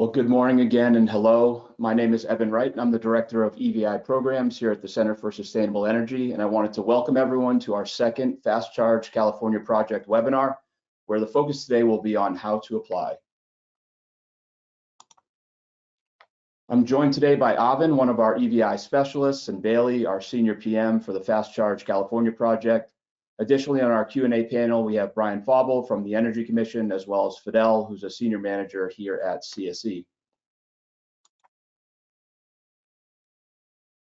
Well, good morning again and hello. My name is Evan Wright and I'm the Director of EVI Programs here at the Center for Sustainable Energy, and I wanted to welcome everyone to our second Fast Charge California Project webinar, where the focus today will be on how to apply. I'm joined today by Avin, one of our EVI specialists, and Bailey, our Senior PM for the Fast Charge California Project. Additionally, on our Q&A panel, we have Brian Fauble from the Energy Commission, as well as Fidel, who's a Senior Manager here at CSE.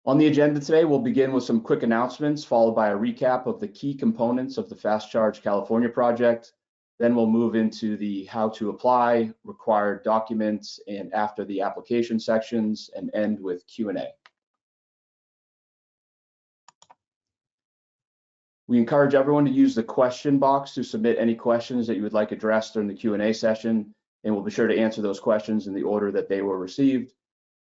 On the agenda today, we'll begin with some quick announcements, followed by a recap of the key components of the Fast Charge California project. Then we'll move into the how to apply, required documents, and after the application sections, and end with Q&A. We encourage everyone to use the question box to submit any questions that you would like addressed during the Q&A session, and we'll be sure to answer those questions in the order that they were received.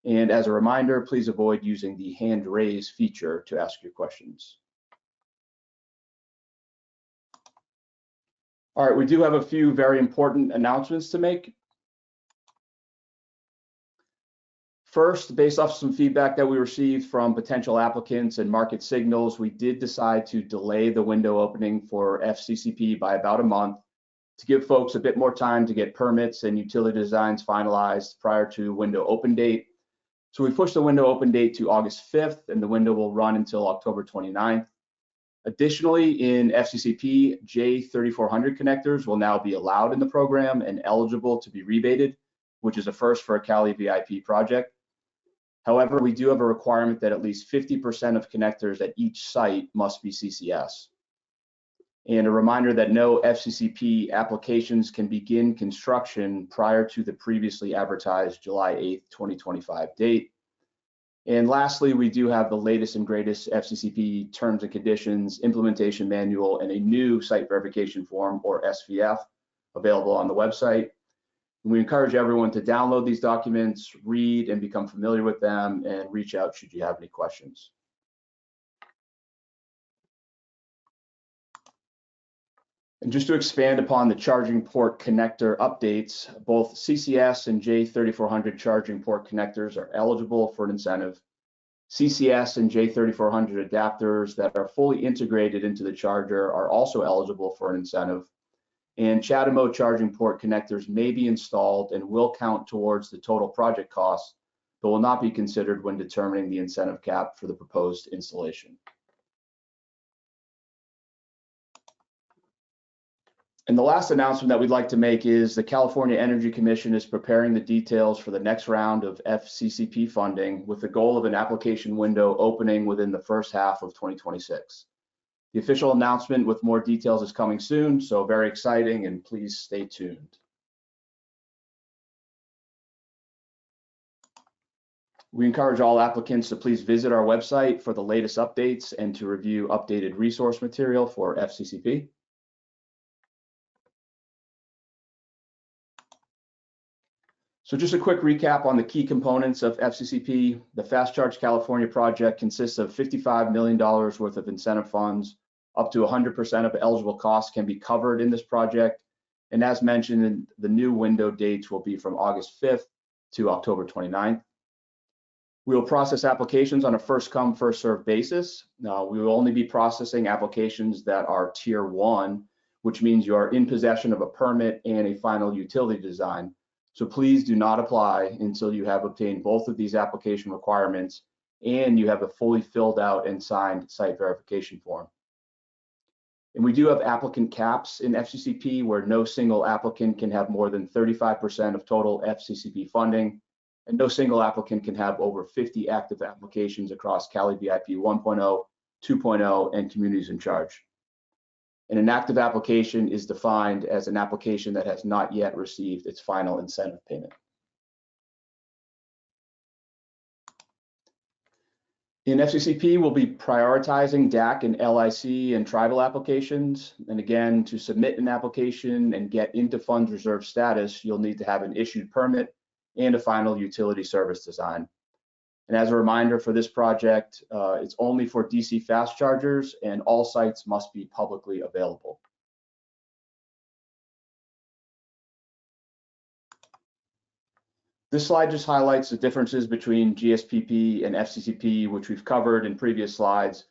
And as a reminder, please avoid using the hand raise feature to ask your questions. All right, we do have a few very important announcements to make. First, based off some feedback that we received from potential applicants and market signals, we did decide to delay the window opening for FCCP by about a month to give folks a bit more time to get permits and utility designs finalized prior to window open date. So we pushed the window open date to August 5th, and the window will run until October 29th. Additionally, in FCCP, J3400 connectors will now be allowed in the program and eligible to be rebated, which is a first for a CALeVIP project. However, we do have a requirement that at least 50% of connectors at each site must be CCS. And a reminder that no FCCP applications can begin construction prior to the previously advertised July 8th, 2025 date. And lastly, we do have the latest and greatest FCCP terms and conditions, implementation manual, and a new site verification form, or SVF, available on the website. We encourage everyone to download these documents, read and become familiar with them, and reach out should you have any questions. And just to expand upon the charging port connector updates, both CCS and J3400 charging port connectors are eligible for an incentive. CCS and J3400 adapters that are fully integrated into the charger are also eligible for an incentive. And CHAdeMO charging port connectors may be installed and will count towards the total project cost, but will not be considered when determining the incentive cap for the proposed installation. And the last announcement that we'd like to make is the California Energy Commission is preparing the details for the next round of FCCP funding with the goal of an application window opening within the first half of 2026. The official announcement with more details is coming soon, so very exciting, and please stay tuned. We encourage all applicants to please visit our website for the latest updates and to review updated resource material for FCCP. So just a quick recap on the key components of FCCP. The Fast Charge California project consists of $55 million worth of incentive funds. Up to 100% of eligible costs can be covered in this project. And as mentioned, the new window dates will be from August 5th to October 29th. We will process applications on a first come, first served basis. We will only be processing applications that are tier 1, which means you are in possession of a permit and a final utility design. So please do not apply until you have obtained both of these application requirements and you have a fully filled out and signed site verification form. And we do have applicant caps in FCCP where no single applicant can have more than 35% of total FCCP funding, and no single applicant can have over 50 active applications across CALeVIP 1.0, 2.0, and communities in charge. And an active application is defined as an application that has not yet received its final incentive payment. In FCCP, we'll be prioritizing DAC and LIC and tribal applications. And again, to submit an application and get into funds reserve status, you'll need to have an issued permit and a final utility service design. And as a reminder for this project, it's only for DC fast chargers and all sites must be publicly available. This slide just highlights the differences between GSPP and FCCP, which we've covered in previous slides,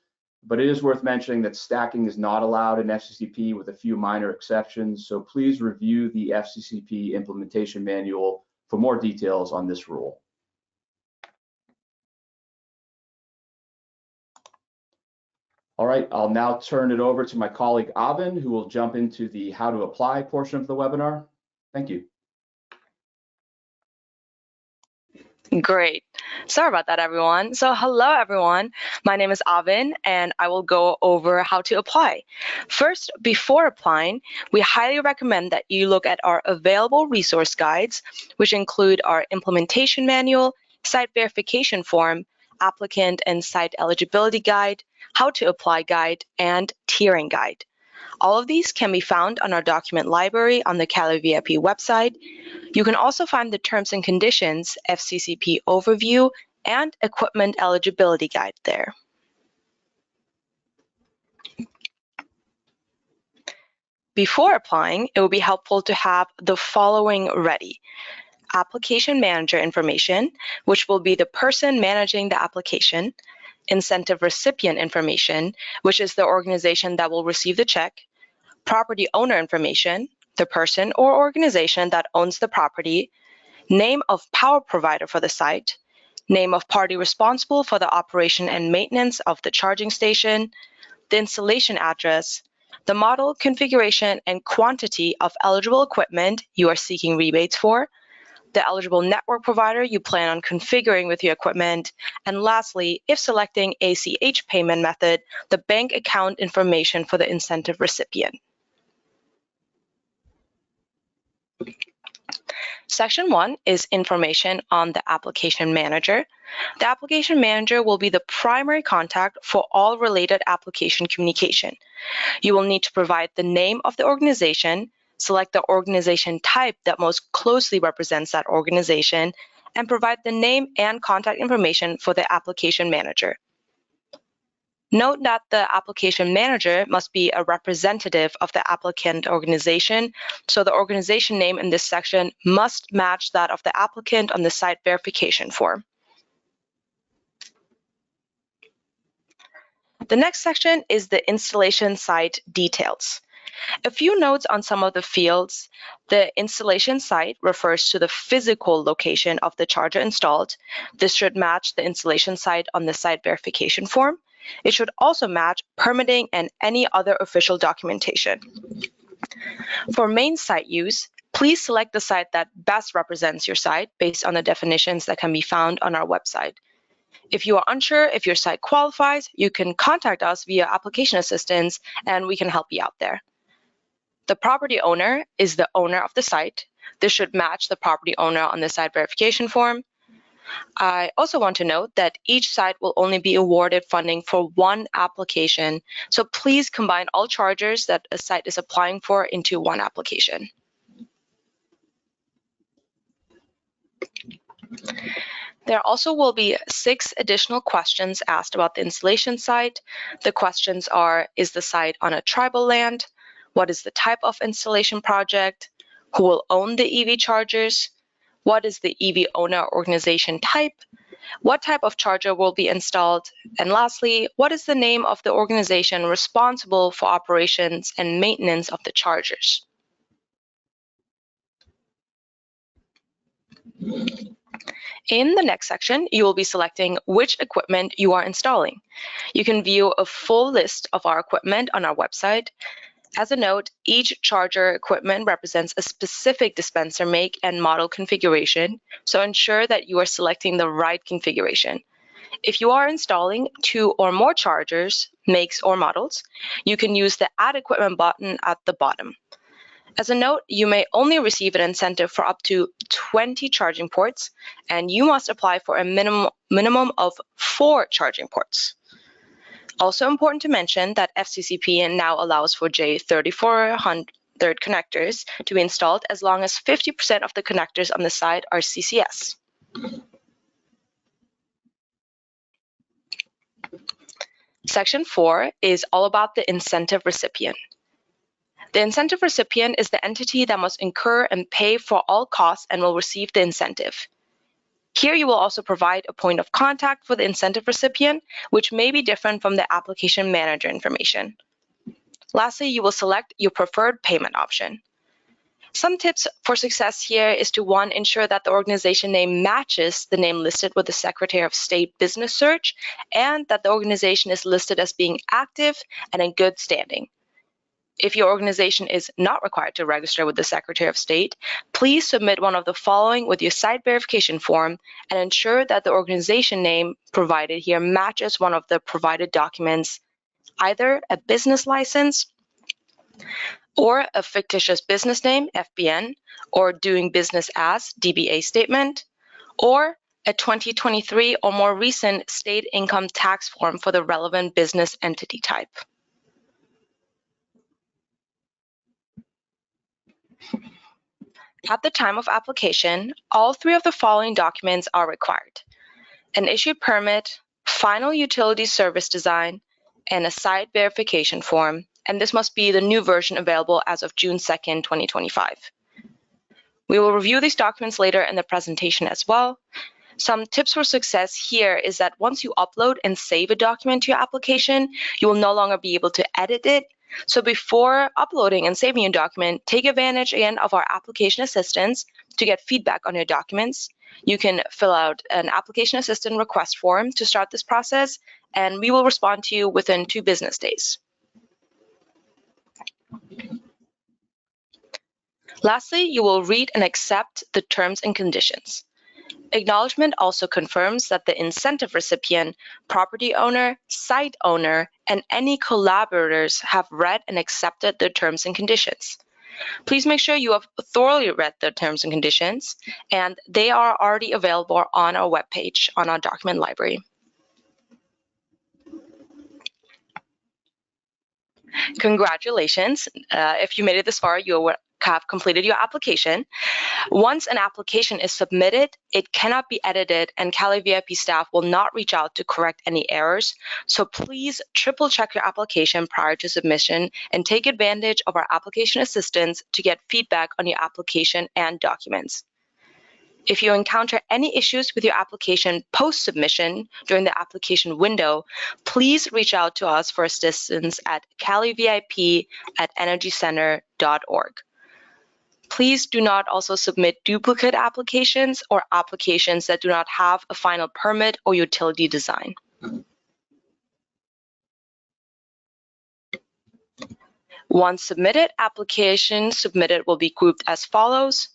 but it is worth mentioning that stacking is not allowed in FCCP with a few minor exceptions, so please review the FCCP implementation manual for more details on this rule. All right, I'll now turn it over to my colleague Avin, who will jump into the how to apply portion of the webinar. Thank you. Great. Sorry about that, everyone. So hello, everyone. My name is Avin, and I will go over how to apply. First, before applying, we highly recommend that you look at our available resource guides, which include our implementation manual, site verification form, applicant and site eligibility guide, how to apply guide, and tiering guide. All of these can be found on our document library on the CALeVIP website. You can also find the terms and conditions, FCCP overview, and equipment eligibility guide there. Before applying, it will be helpful to have the following ready. Application manager information, which will be the person managing the application. Incentive recipient information, which is the organization that will receive the check. Property owner information, the person or organization that owns the property. Name of power provider for the site. Name of party responsible for the operation and maintenance of the charging station. The installation address. The model, configuration, and quantity of eligible equipment you are seeking rebates for. The eligible network provider you plan on configuring with your equipment. And lastly, if selecting ACH payment method, the bank account information for the incentive recipient. Section 1 is information on the application manager. The application manager will be the primary contact for all related application communication. You will need to provide the name of the organization, select the organization type that most closely represents that organization, and provide the name and contact information for the application manager. Note that the application manager must be a representative of the applicant organization, so the organization name in this section must match that of the applicant on the site verification form. The next section is the installation site details. A few notes on some of the fields. The installation site refers to the physical location of the charger installed. This should match the installation site on the site verification form. It should also match permitting and any other official documentation. For main site use, please select the site that best represents your site based on the definitions that can be found on our website. If you are unsure if your site qualifies, you can contact us via application assistance and we can help you out there. The property owner is the owner of the site. This should match the property owner on the site verification form. I also want to note that each site will only be awarded funding for one application, so please combine all chargers that a site is applying for into one application. There also will be 6 additional questions asked about the installation site. The questions are, is the site on a tribal land? What is the type of installation project? Who will own the EV chargers? What is the EV owner organization type? What type of charger will be installed? And lastly, what is the name of the organization responsible for operations and maintenance of the chargers? In the next section, you will be selecting which equipment you are installing. You can view a full list of our equipment on our website. As a note, each charger equipment represents a specific dispenser make and model configuration, so ensure that you are selecting the right configuration. If you are installing 2 or more chargers, makes or models, you can use the Add Equipment button at the bottom. As a note, you may only receive an incentive for up to 20 charging ports, and you must apply for a minimum of 4 charging ports. Also important to mention that FCCP now allows for J3400 connectors to be installed as long as 50% of the connectors on the site are CCS. Section 4 is all about the incentive recipient. The incentive recipient is the entity that must incur and pay for all costs and will receive the incentive. Here you will also provide a point of contact for the incentive recipient, which may be different from the application manager information. Lastly, you will select your preferred payment option. Some tips for success here is to, one, ensure that the organization name matches the name listed with the Secretary of State Business Search, and that the organization is listed as being active and in good standing. If your organization is not required to register with the Secretary of State, please submit one of the following with your site verification form and ensure that the organization name provided here matches one of the provided documents, either a business license or a fictitious business name, FBN, or doing business as, DBA statement, or a 2023 or more recent state income tax form for the relevant business entity type. At the time of application, all three of the following documents are required: an issued permit, final utility service design, and a site verification form, and this must be the new version available as of June 2nd, 2025. We will review these documents later in the presentation as well. Some tips for success here is that once you upload and save a document to your application, you will no longer be able to edit it. So before uploading and saving your document, take advantage again of our application assistance to get feedback on your documents. You can fill out an application assistant request form to start this process, and we will respond to you within 2 business days. Lastly, you will read and accept the terms and conditions. Acknowledgement also confirms that the incentive recipient, property owner, site owner, and any collaborators have read and accepted the terms and conditions. Please make sure you have thoroughly read the terms and conditions, and they are already available on our webpage on our document library. Congratulations. If you made it this far, you have completed your application. Once an application is submitted, it cannot be edited, and CALeVIP staff will not reach out to correct any errors. So please triple check your application prior to submission and take advantage of our application assistance to get feedback on your application and documents. If you encounter any issues with your application post-submission during the application window, please reach out to us for assistance at calevip@energycenter.org. Please do not also submit duplicate applications or applications that do not have a final permit or utility design. Once submitted, applications submitted will be grouped as follows.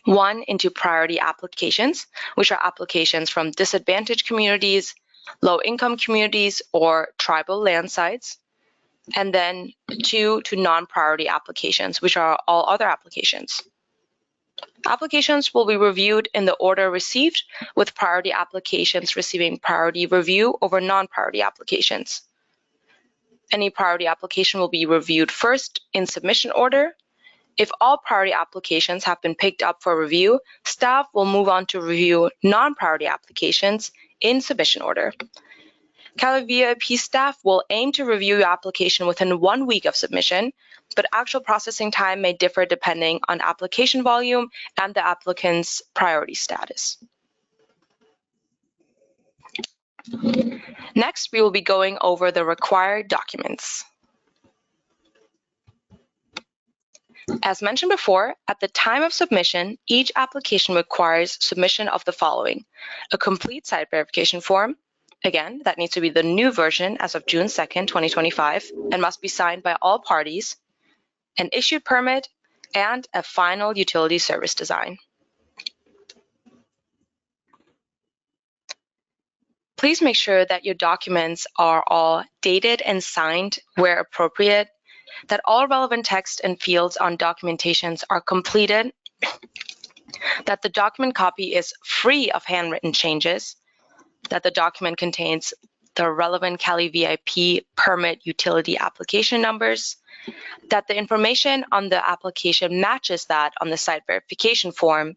1, into priority applications, which are applications from disadvantaged communities, low-income communities, or tribal land sites. And then 2, to non-priority applications, which are all other applications. Applications will be reviewed in the order received, with priority applications receiving priority review over non-priority applications. Any priority application will be reviewed first in submission order. If all priority applications have been picked up for review, staff will move on to review non-priority applications in submission order. CALeVIP staff will aim to review your application within 1 week of submission, but actual processing time may differ depending on application volume and the applicant's priority status. Next, we will be going over the required documents. As mentioned before, at the time of submission, each application requires submission of the following: a complete site verification form. Again, that needs to be the new version as of June 2nd, 2025, and must be signed by all parties, an issued permit, and a final utility service design. Please make sure that your documents are all dated and signed where appropriate, that all relevant text and fields on documentations are completed, that the document copy is free of handwritten changes, that the document contains the relevant CALeVIP permit utility application numbers, that the information on the application matches that on the site verification form,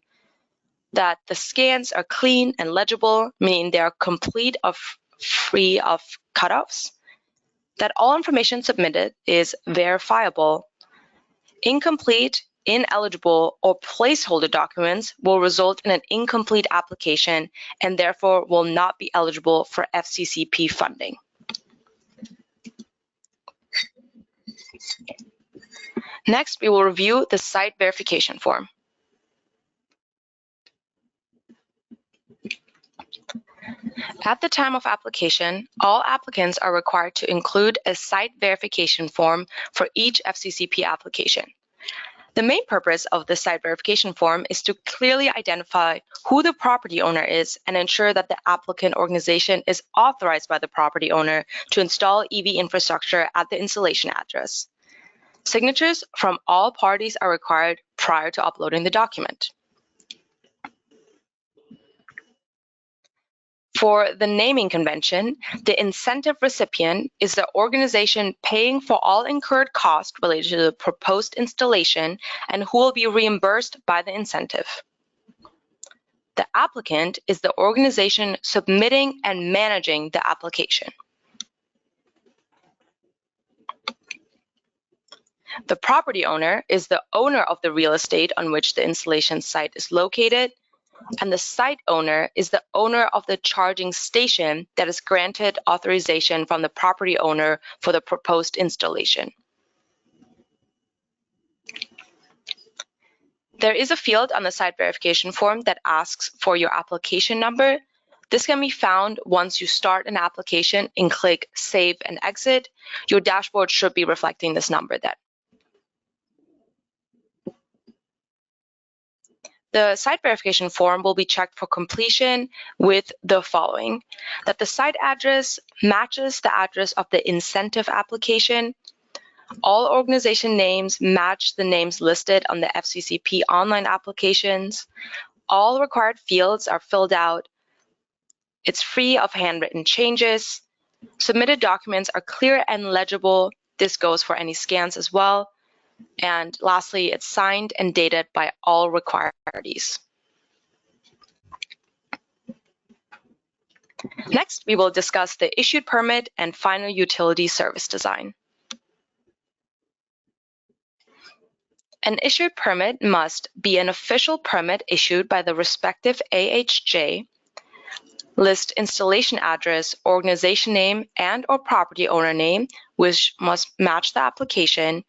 that the scans are clean and legible, meaning they are complete of free of cutoffs, that all information submitted is verifiable. Incomplete ineligible, or placeholder documents will result in an incomplete application and therefore will not be eligible for FCCP funding. Next, we will review the site verification form. At the time of application, all applicants are required to include a site verification form for each FCCP application. The main purpose of the site verification form is to clearly identify who the property owner is and ensure that the applicant organization is authorized by the property owner to install EV infrastructure at the installation address. Signatures from all parties are required prior to uploading the document. For the naming convention, the incentive recipient is the organization paying for all incurred costs related to the proposed installation and who will be reimbursed by the incentive. The applicant is the organization submitting and managing the application. The property owner is the owner of the real estate on which the installation site is located, and the site owner is the owner of the charging station that is granted authorization from the property owner for the proposed installation. There is a field on the site verification form that asks for your application number. This can be found once you start an application and click Save and Exit. Your dashboard should be reflecting this number then. The site verification form will be checked for completion with the following: that the site address matches the address of the incentive application, all organization names match the names listed on the FCCP online applications, all required fields are filled out, it's free of handwritten changes, submitted documents are clear and legible, this goes for any scans as well, and lastly, it's signed and dated by all required parties. Next, we will discuss the issued permit and final utility service design. An issued permit must be an official permit issued by the respective AHJ, list installation address, organization name, and/or property owner name, which must match the application,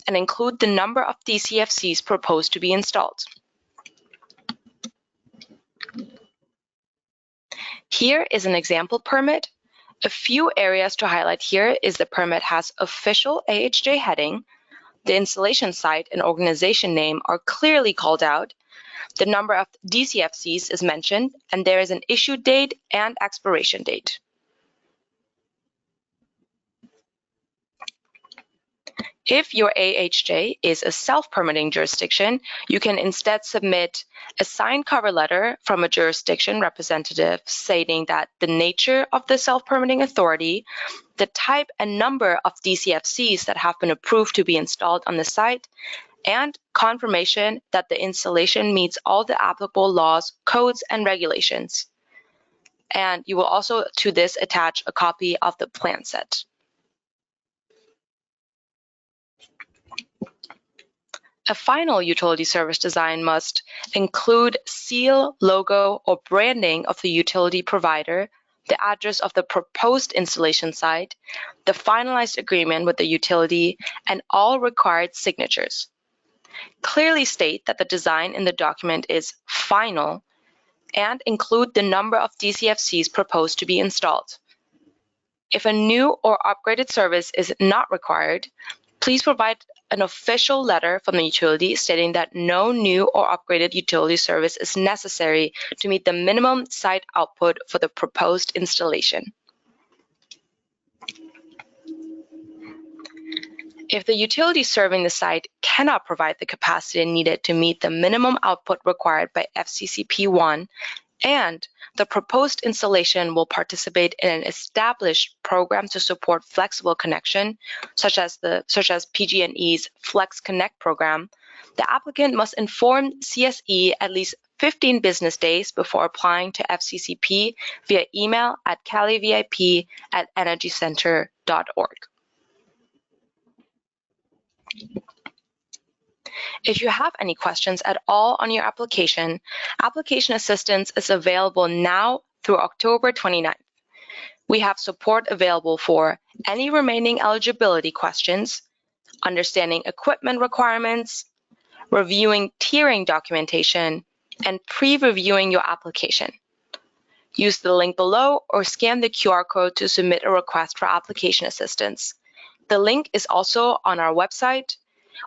and include the number of DCFCs proposed to be installed. Here is an example permit. A few areas to highlight here is the permit has official AHJ heading, the installation site and organization name are clearly called out, the number of DCFCs is mentioned, and there is an issue date and expiration date. If your AHJ is a self-permitting jurisdiction, you can instead submit a signed cover letter from a jurisdiction representative stating that the nature of the self-permitting authority, the type and number of DCFCs that have been approved to be installed on the site, and confirmation that the installation meets all the applicable laws, codes, and regulations. And you will also to this attach a copy of the plan set. A final utility service design must include seal, logo, or branding of the utility provider, the address of the proposed installation site, the finalized agreement with the utility, and all required signatures. Clearly state that the design in the document is final and include the number of DCFCs proposed to be installed. If a new or upgraded service is not required, please provide an official letter from the utility stating that no new or upgraded utility service is necessary to meet the minimum site output for the proposed installation. If the utility serving the site cannot provide the capacity needed to meet the minimum output required by FCCP 1, and the proposed installation will participate in an established program to support flexible connection, such as PG&E's Flex Connect program, the applicant must inform CSE at least 15 business days before applying to FCCP via email at CALeVIP@energycenter.org. If you have any questions at all on your application, application assistance is available now through October 29th. We have support available for any remaining eligibility questions, understanding equipment requirements, reviewing tiering documentation, and pre-reviewing your application. Use the link below or scan the QR code to submit a request for application assistance. The link is also on our website.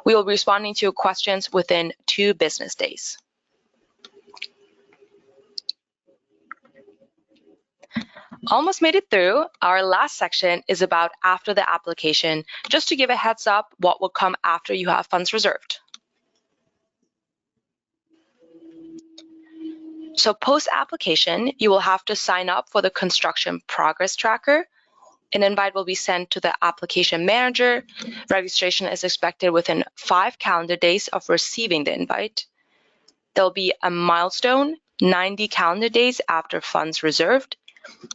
We will be responding to your questions within 2 business days. Almost made it through. Our last section is about after the application, just to give a heads up what will come after you have funds reserved. So post-application, you will have to sign up for the construction progress tracker. An invite will be sent to the application manager. Registration is expected within 5 calendar days of receiving the invite. There'll be a milestone 90 calendar days after funds reserved.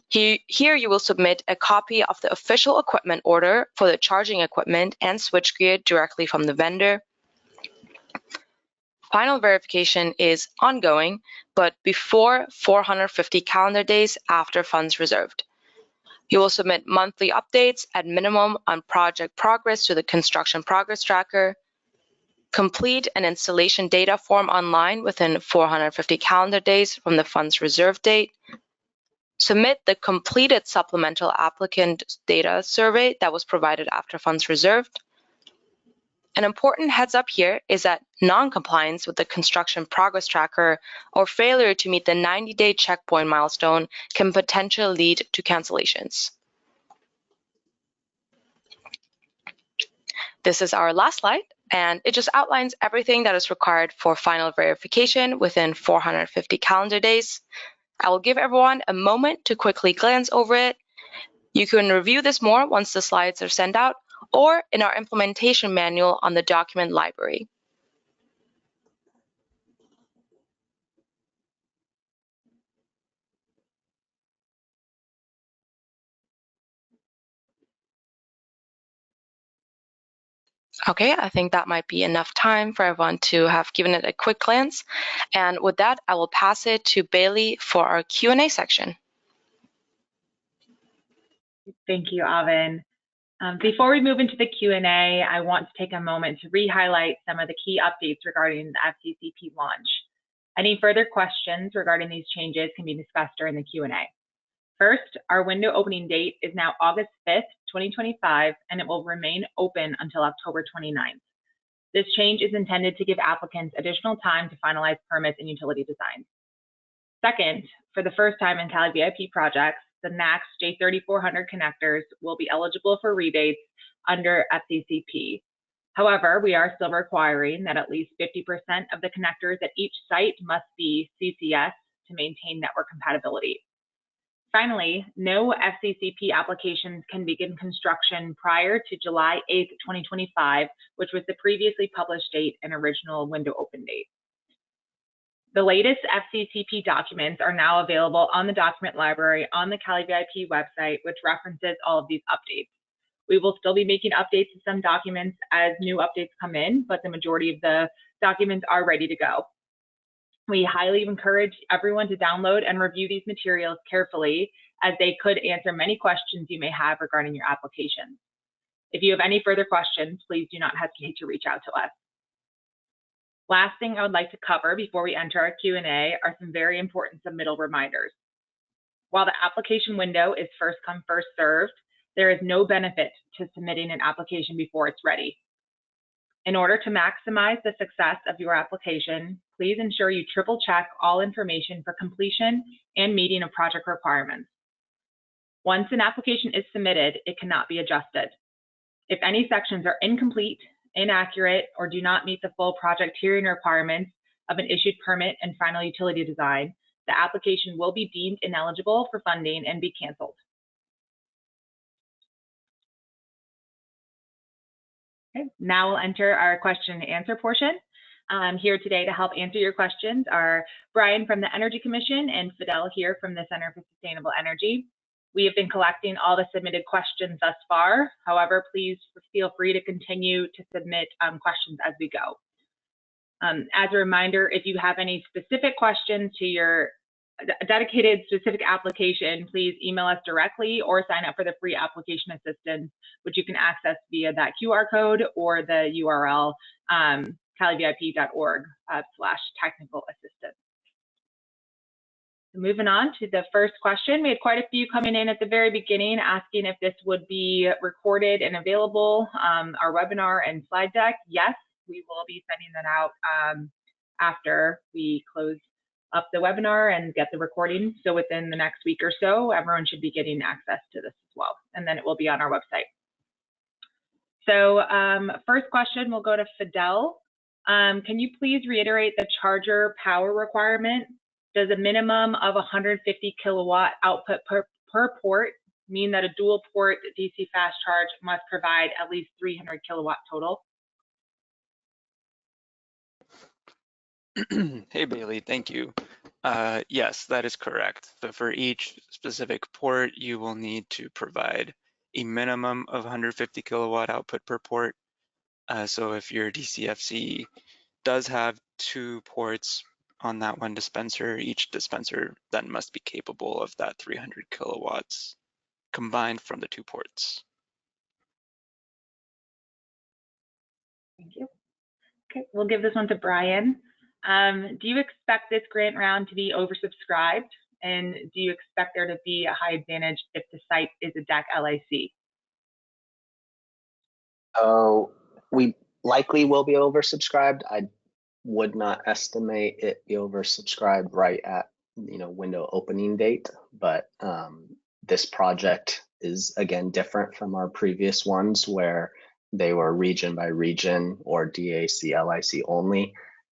Here you will submit a copy of the official equipment order for the charging equipment and switchgear directly from the vendor. Final verification is ongoing, but before 450 calendar days after funds reserved. You will submit monthly updates at minimum on project progress to the construction progress tracker. Complete an installation data form online within 450 calendar days from the funds reserved date. Submit the completed supplemental applicant data survey that was provided after funds reserved. An important heads up here is that non-compliance with the construction progress tracker or failure to meet the 90-day checkpoint milestone can potentially lead to cancellations. This is our last slide, and it just outlines everything that is required for final verification within 450 calendar days. I will give everyone a moment to quickly glance over it. You can review this more once the slides are sent out or in our implementation manual on the document library. Okay, I think that might be enough time for everyone to have given it a quick glance. And with that, I will pass it to Bailey for our Q&A section. Thank you, Avin. Before we move into the Q&A, I want to take a moment to re-highlight some of the key updates regarding the FCCP launch. Any further questions regarding these changes can be discussed during the Q&A. First, our window opening date is now August 5th, 2025, and it will remain open until October 29th. This change is intended to give applicants additional time to finalize permits and utility designs. Second, for the first time in CALeVIP projects, the NACS J3400 connectors will be eligible for rebates under FCCP. However, we are still requiring that at least 50% of the connectors at each site must be CCS to maintain network compatibility. Finally, no FCCP applications can begin construction prior to July 8th, 2025, which was the previously published date and original window open date. The latest FCCP documents are now available on the document library on the CALeVIP website, which references all of these updates. We will still be making updates to some documents as new updates come in, but the majority of the documents are ready to go. We highly encourage everyone to download and review these materials carefully, as they could answer many questions you may have regarding your application. If you have any further questions, please do not hesitate to reach out to us. Last thing I would like to cover before we enter our Q&A are some very important submittal reminders. While the application window is first come, first served, there is no benefit to submitting an application before it's ready. In order to maximize the success of your application, please ensure you triple check all information for completion and meeting of project requirements. Once an application is submitted, it cannot be adjusted. If any sections are incomplete, inaccurate, or do not meet the full project tiering requirements of an issued permit and final utility design, the application will be deemed ineligible for funding and be canceled. Okay, now we'll enter our question and answer portion. Here today to help answer your questions are Brian from the Energy Commission and Fidel here from the Center for Sustainable Energy. We have been collecting all the submitted questions thus far. However, please feel free to continue to submit questions as we go. As a reminder, if you have any specific questions to your dedicated specific application, please email us directly or sign up for the free application assistance, which you can access via that QR code or the URL calevip.org/technical assistance. Moving on to the first question, we had quite a few coming in at the very beginning asking if this would be recorded and available, our webinar and slide deck. Yes, we will be sending that out after we close up the webinar and get the recording. So within the next week or so, everyone should be getting access to this as well. And then it will be on our website. So first question, we'll go to Fidel. Can you please reiterate the charger power requirement? Does a minimum of 150 kilowatt output per port mean that a dual port DC fast charge must provide at least 300 kilowatt total? Hey Bailey, thank you. Yes, that is correct. So for each specific port, you will need to provide a minimum of 150 kilowatt output per port. So if your DCFC does have 2 ports on that one dispenser, each dispenser then must be capable of that 300 kilowatts combined from the 2 ports. Thank you. Okay, we'll give this one to Brian. Do you expect this grant round to be oversubscribed? And do you expect there to be a high advantage if the site is a DAC LIC? Oh, we likely will be oversubscribed. I would not estimate it be oversubscribed right at window opening date, but this project is again different from our previous ones where they were region by region or DAC LIC only.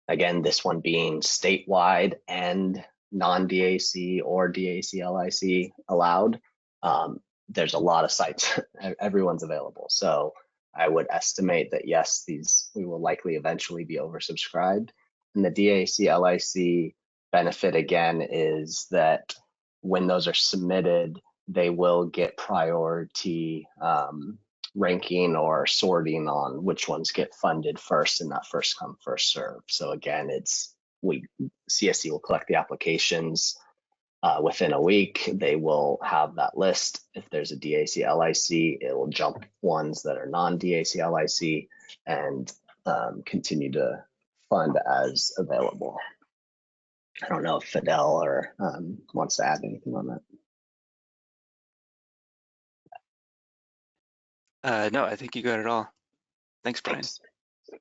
Again, this one being statewide and non-DAC or DAC LIC allowed. There's a lot of sites, everyone's available. So I would estimate that yes, we will likely eventually be oversubscribed. And the DAC LIC benefit again is that when those are submitted, they will get priority ranking or sorting on which ones get funded first and not first come, first serve. So again, CSC will collect the applications within a week. They will have that list. If there's a DAC LIC, it will jump ones that are non-DAC LIC and continue to fund as available. I don't know if Fidel or wants to add anything on that. No, I think you got it all. Thanks, Brian.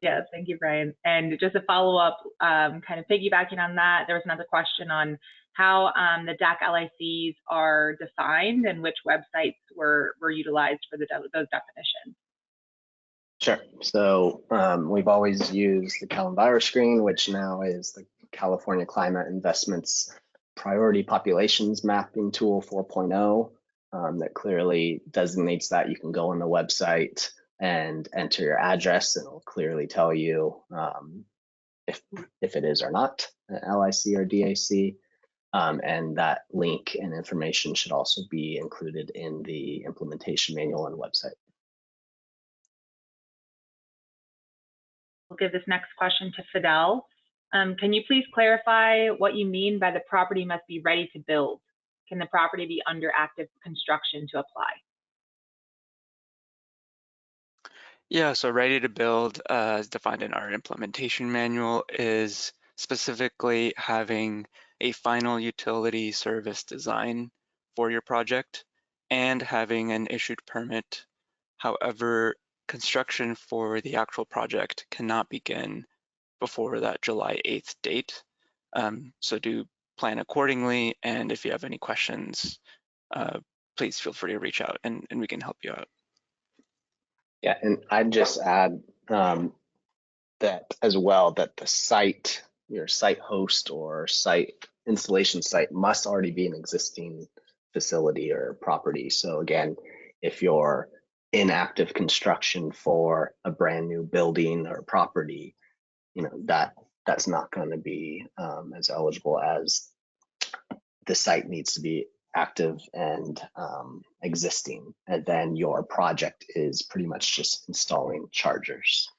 Yeah, thank you, Brian. And just a follow-up, kind of piggybacking on that, there was another question on how the DAC LICs are defined and which websites were utilized for those definitions. Sure. So we've always used the CalEnviroscreen, which now is the California Climate Investments Priority Populations Mapping Tool 4.0. That clearly designates that. You can go on the website and enter your address, and it'll clearly tell you if it is or not an LIC or DAC. And that link and information should also be included in the implementation manual and website. We'll give this next question to Fidel. Can you please clarify what you mean by the property must be ready to build? Can the property be under active construction to apply? Yeah, so ready to build, as defined in our implementation manual, is specifically having a final utility service design for your project and having an issued permit. However, construction for the actual project cannot begin before that July 8th date. So do plan accordingly, and if you have any questions, please feel free to reach out and we can help you out. Yeah, and I'd just add that as well, that the site, your site host or site installation site must already be an existing facility or property. So again, if you're in active construction for a brand new building or property, that's not going to be as eligible as the site needs to be active and existing, and then your project is pretty much just installing chargers.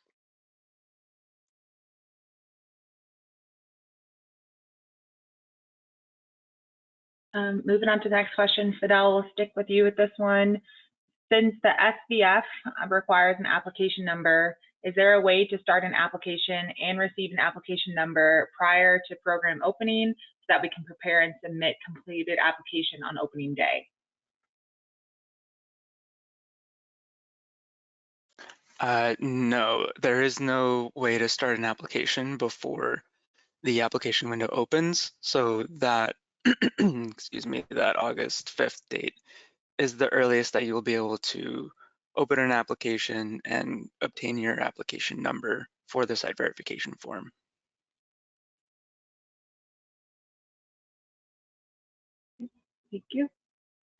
Moving on to the next question, Fidel, we'll stick with you with this one. Since the SVF requires an application number, is there a way to start an application and receive an application number prior to program opening so that we can prepare and submit completed application on opening day? No, there is no way to start an application before the application window opens. So that, excuse me, that August 5th date is the earliest that you'll be able to open an application and obtain your application number for the site verification form. Thank you.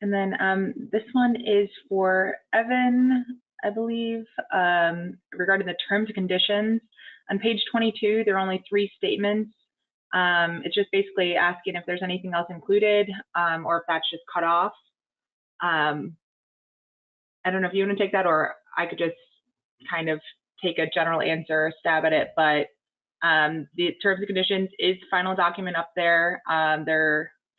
And then this one is for Evan, I believe, regarding the terms and conditions. On page 22, there are only 3 statements. It's just basically asking if there's anything else included or if that's just cut off. I don't know if you want to take that, or I could just kind of take a general answer, stab at it, but the terms and conditions is final document up there.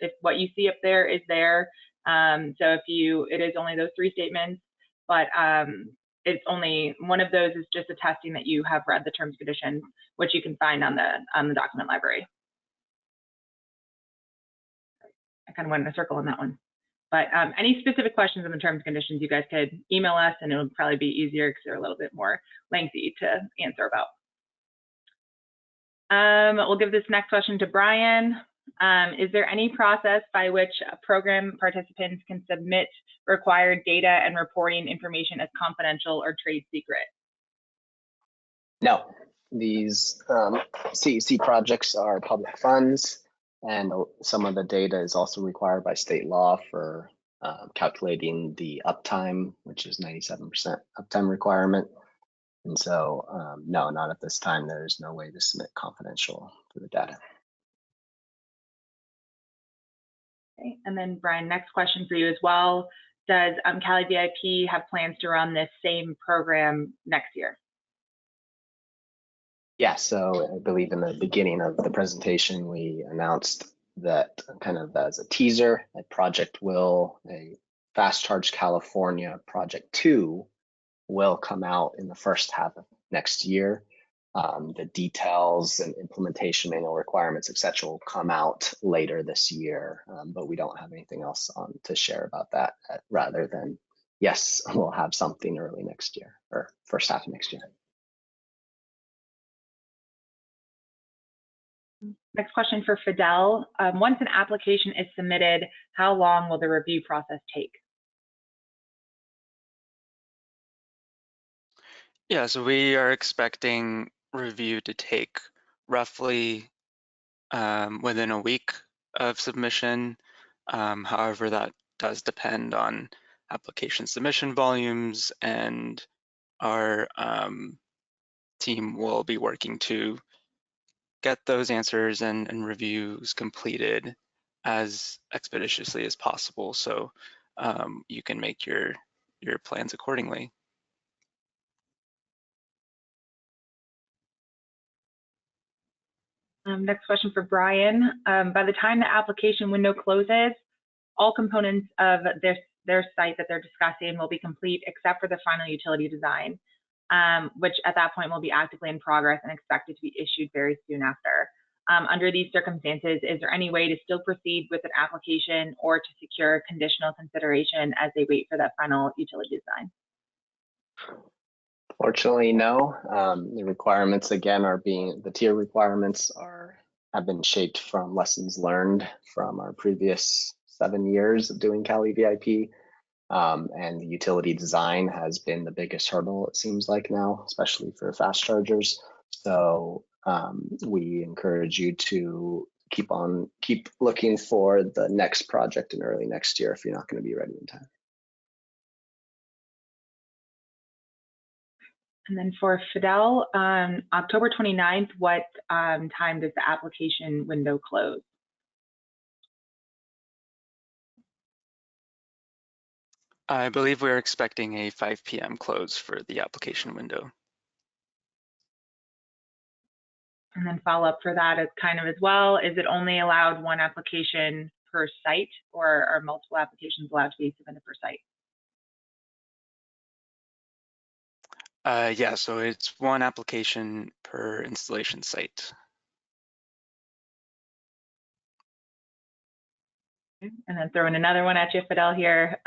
If what you see up there is there. So it is only those 3 statements, but it's only one of those is just attesting that you have read the terms and conditions, which you can find on the document library. I kind of went in a circle on that one. But any specific questions on the terms and conditions, you guys could email us, and it would probably be easier because they're a little bit more lengthy to answer about. We'll give this next question to Brian. Is there any process by which program participants can submit required data and reporting information as confidential or trade secret? No, these CEC projects are public funds, and some of the data is also required by state law for calculating the uptime, which is 97% uptime requirement. And so, no, not at this time. There is no way to submit confidential to the data. Okay, and then Brian, next question for you as well. Does CALeVIP have plans to run this same program next year? Yeah, so I believe in the beginning of the presentation, we announced that kind of as a teaser, a Fast Charge California Project 2 will come out in the first half of next year. The details and implementation manual requirements, et cetera, will come out later this year, but we don't have anything else to share about that rather than, yes, we'll have something early next year or first half of next year. Next question for Fidel. Once an application is submitted, how long will the review process take? Yeah, so we are expecting review to take roughly within a week of submission. However, that does depend on application submission volumes, and our team will be working to get those answers and reviews completed as expeditiously as possible, so you can make your plans accordingly. Next question for Brian. By the time the application window closes, all components of their site that they're discussing will be complete except for the final utility design, which at that point will be actively in progress and expected to be issued very soon after. Under these circumstances, is there any way to still proceed with an application or to secure conditional consideration as they wait for that final utility design? Fortunately, no. The requirements again the tier requirements have been shaped from lessons learned from our previous 7 years of doing CALeVIP. And the utility design has been the biggest hurdle, it seems like now, especially for fast chargers. So we encourage you to keep looking for the next project in early next year if you're not going to be ready in time. And then for Fidel, October 29th, what time does the application window close? I believe we're expecting a 5 p.m. close for the application window. And then follow up for that is kind of as well, is it only allowed one application per site, or are multiple applications allowed to be submitted per site? Yeah, so it's one application per installation site. And then throwing another one at you, Fidel, here.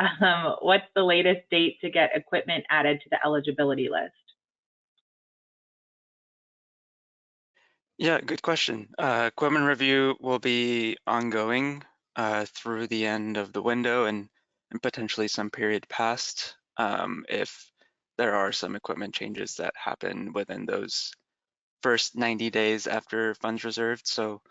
What's the latest date to get equipment added to the eligibility list? Yeah, good question. Equipment review will be ongoing through the end of the window and potentially some period past if there are some equipment changes that happen within those first 90 days after funds reserved. So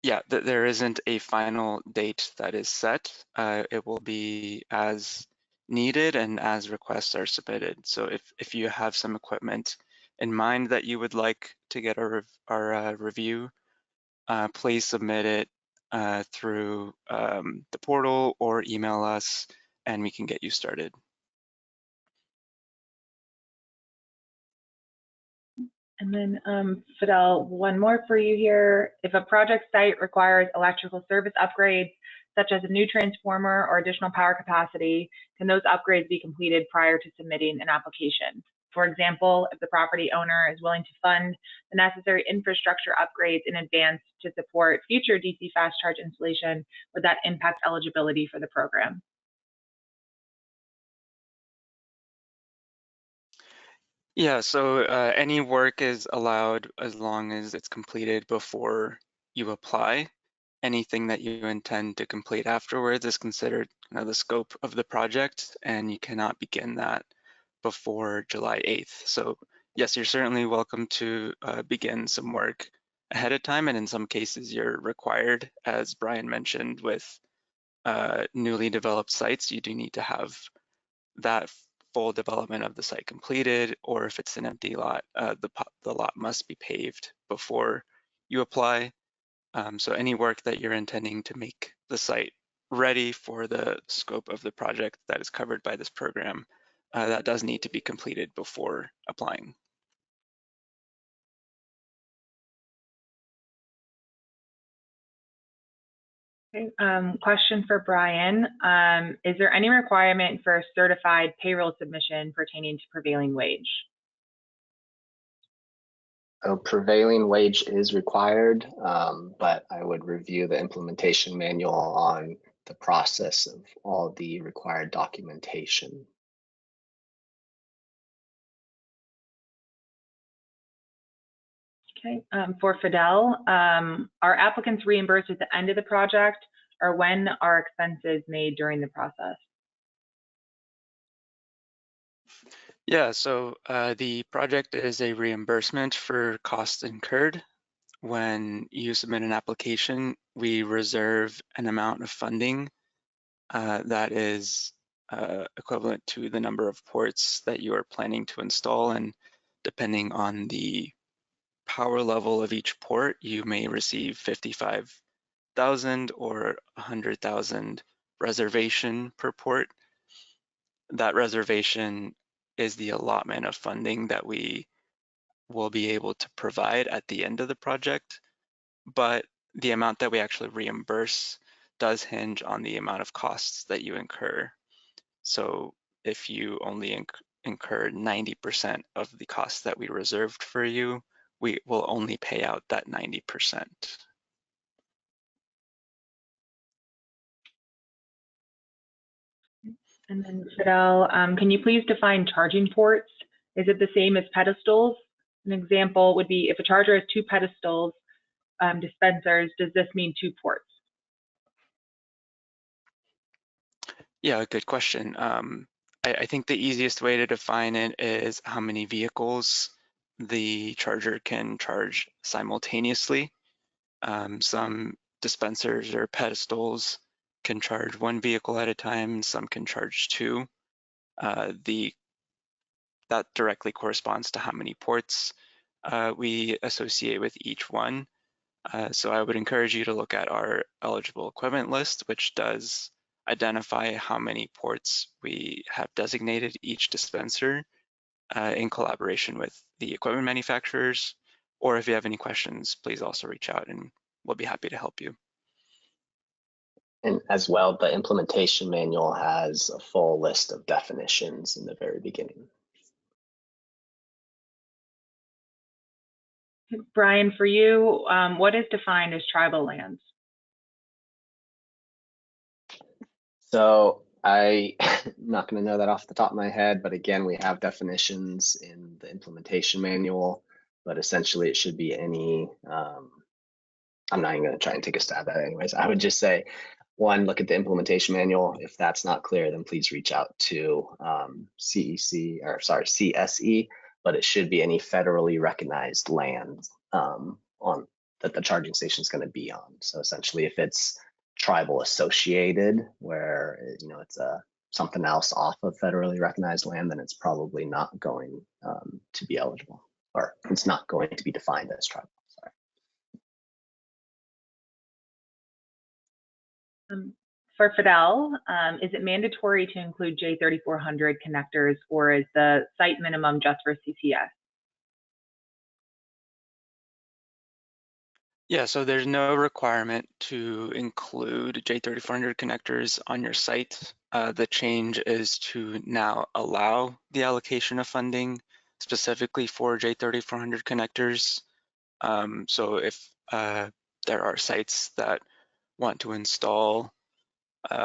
yeah, there isn't a final date that is set. It will be as needed and as requests are submitted. So if you have some equipment in mind that you would like to get our review, please submit it through the portal or email us and we can get you started. And then Fidel, one more for you here. If a project site requires electrical service upgrades, such as a new transformer or additional power capacity, can those upgrades be completed prior to submitting an application? For example, if the property owner is willing to fund the necessary infrastructure upgrades in advance to support future DC fast charge installation, would that impact eligibility for the program? Yeah, so any work is allowed as long as it's completed before you apply. Anything that you intend to complete afterwards is considered the scope of the project, and you cannot begin that before July 8th. So yes, you're certainly welcome to begin some work ahead of time, and in some cases you're required, as Brian mentioned, with newly developed sites, you do need to have that full development of the site completed, or if it's an empty lot, the lot must be paved before you apply. So any work that you're intending to make the site ready for the scope of the project that is covered by this program, that does need to be completed before applying. Okay, question for Brian. Is there any requirement for a certified payroll submission pertaining to prevailing wage? So prevailing wage is required, but I would review the implementation manual on the process of all the required documentation. Okay, for Fidel, are applicants reimbursed at the end of the project, or when are expenses made during the process? Yeah, so the project is a reimbursement for costs incurred. When you submit an application, we reserve an amount of funding that is equivalent to the number of ports that you are planning to install, and depending on the power level of each port, you may receive 55,000 or 100,000 reservation per port. That reservation is the allotment of funding that we will be able to provide at the end of the project, but the amount that we actually reimburse does hinge on the amount of costs that you incur. So if you only incur 90% of the costs that we reserved for you, we will only pay out that 90%. And then Fidel, can you please define charging ports? Is it the same as pedestals? An example would be if a charger has two pedestals, dispensers, does this mean two ports? Yeah, good question. I think the easiest way to define it is how many vehicles the charger can charge simultaneously. Some dispensers or pedestals can charge one vehicle at a time, some can charge two. That directly corresponds to how many ports we associate with each one. So I would encourage you to look at our eligible equipment list, which does identify how many ports we have designated each dispenser in collaboration with the equipment manufacturers. Or if you have any questions, please also reach out and we'll be happy to help you. And as well, the implementation manual has a full list of definitions in the very beginning. Brian, for you, what is defined as tribal lands? So I'm not going to know that off the top of my head, but again, we have definitions in the implementation manual, but essentially it should be any, I'm not even going to try and take a stab at it anyways. I would just say, one, look at the implementation manual. If that's not clear, then please reach out to CSE, but it should be any federally recognized land on that the charging station is going to be on. So essentially, if it's tribal associated, where it's something else off of federally recognized land, then it's probably not going to be eligible, or it's not going to be defined as tribal. For Fidel, is it mandatory to include J3400 connectors, or is the site minimum just for CCS? Yeah, so there's no requirement to include J3400 connectors on your site. The change is to now allow the allocation of funding specifically for J3400 connectors. So if there are sites that want to install 2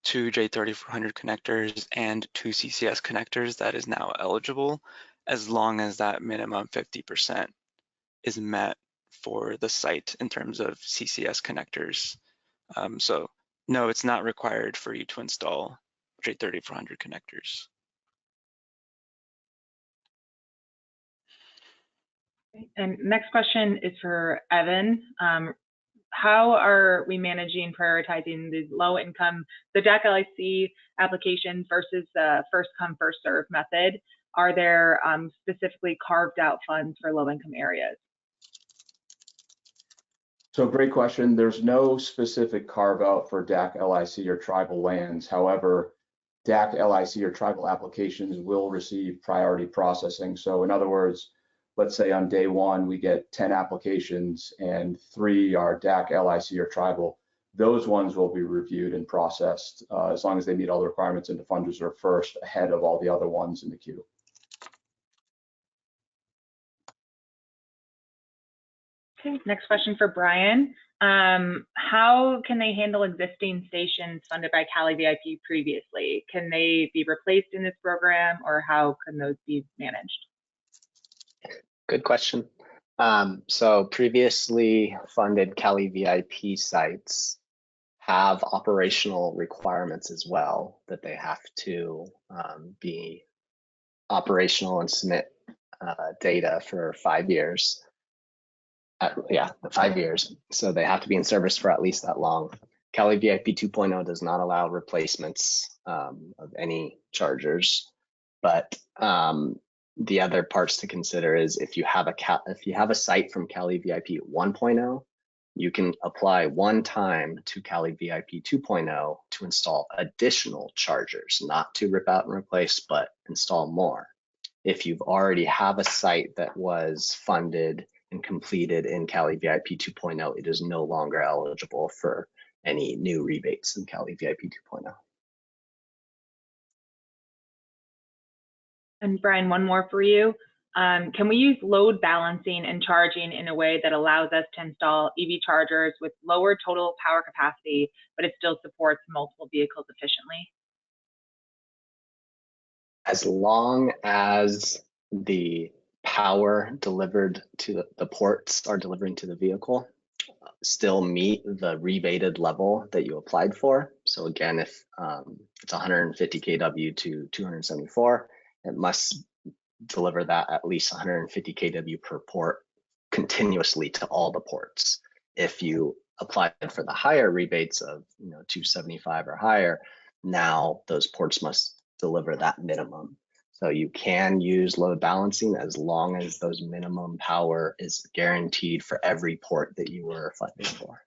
J3400 connectors and 2 CCS connectors, that is now eligible, as long as that minimum 50% is met for the site in terms of CCS connectors. So no, it's not required for you to install J3400 connectors. And next question is for Evan. How are we managing prioritizing the low income, the DAC LIC applications versus the first come, first serve method? Are there specifically carved out funds for low income areas? So great question. There's no specific carve out for DAC LIC or tribal lands. However, DAC LIC or tribal applications will receive priority processing. So in other words, let's say on day one, we get 10 applications and 3 are DAC, LIC, or tribal. Those ones will be reviewed and processed as long as they meet all the requirements, and the funders are first ahead of all the other ones in the queue. Okay, next question for Brian. How can they handle existing stations funded by CALeVIP previously? Can they be replaced in this program, or how can those be managed? Good question. So previously funded CALeVIP sites have operational requirements as well, that they have to be operational and submit data for 5 years. 5 years. So they have to be in service for at least that long. CALeVIP 2.0 does not allow replacements of any chargers, but the other parts to consider is if you have a site from CALeVIP 1.0, you can apply one time to CALeVIP 2.0 to install additional chargers, not to rip out and replace, but install more. If you've already have a site that was funded and completed in CALeVIP 2.0, it is no longer eligible for any new rebates in CALeVIP 2.0. And Brian, one more for you. Can we use load balancing and charging in a way that allows us to install EV chargers with lower total power capacity, but it still supports multiple vehicles efficiently? As long as the power delivered to the ports are delivering to the vehicle still meet the rebated level that you applied for. So again, if it's 150 kW to 274, it must deliver that at least 150 kW per port continuously to all the ports. If you applied for the higher rebates of 275 or higher, now those ports must deliver that minimum. So you can use load balancing as long as those minimum power is guaranteed for every port that you were funding for.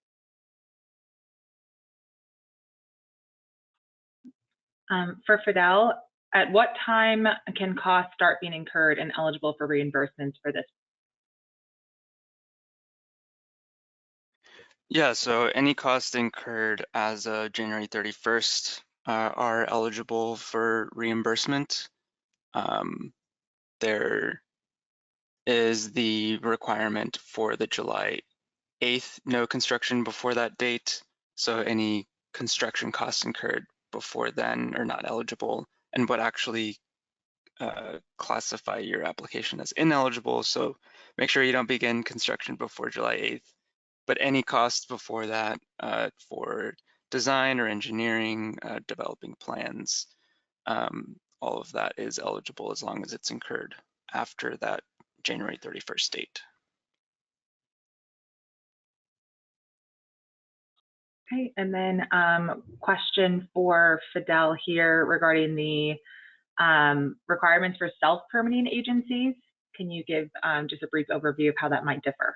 For Fidel, at what time can costs start being incurred and eligible for reimbursements for this? Yeah, so any costs incurred as of January 31st are eligible for reimbursement. There is the requirement for the July 8th, no construction before that date. So any construction costs incurred before then are not eligible and would actually classify your application as ineligible. So make sure you don't begin construction before July 8th. But any costs before that for design or engineering, developing plans, all of that is eligible as long as it's incurred after that January 31st date. Okay, and then question for Fidel here regarding the requirements for self-permitting agencies. Can you give just a brief overview of how that might differ?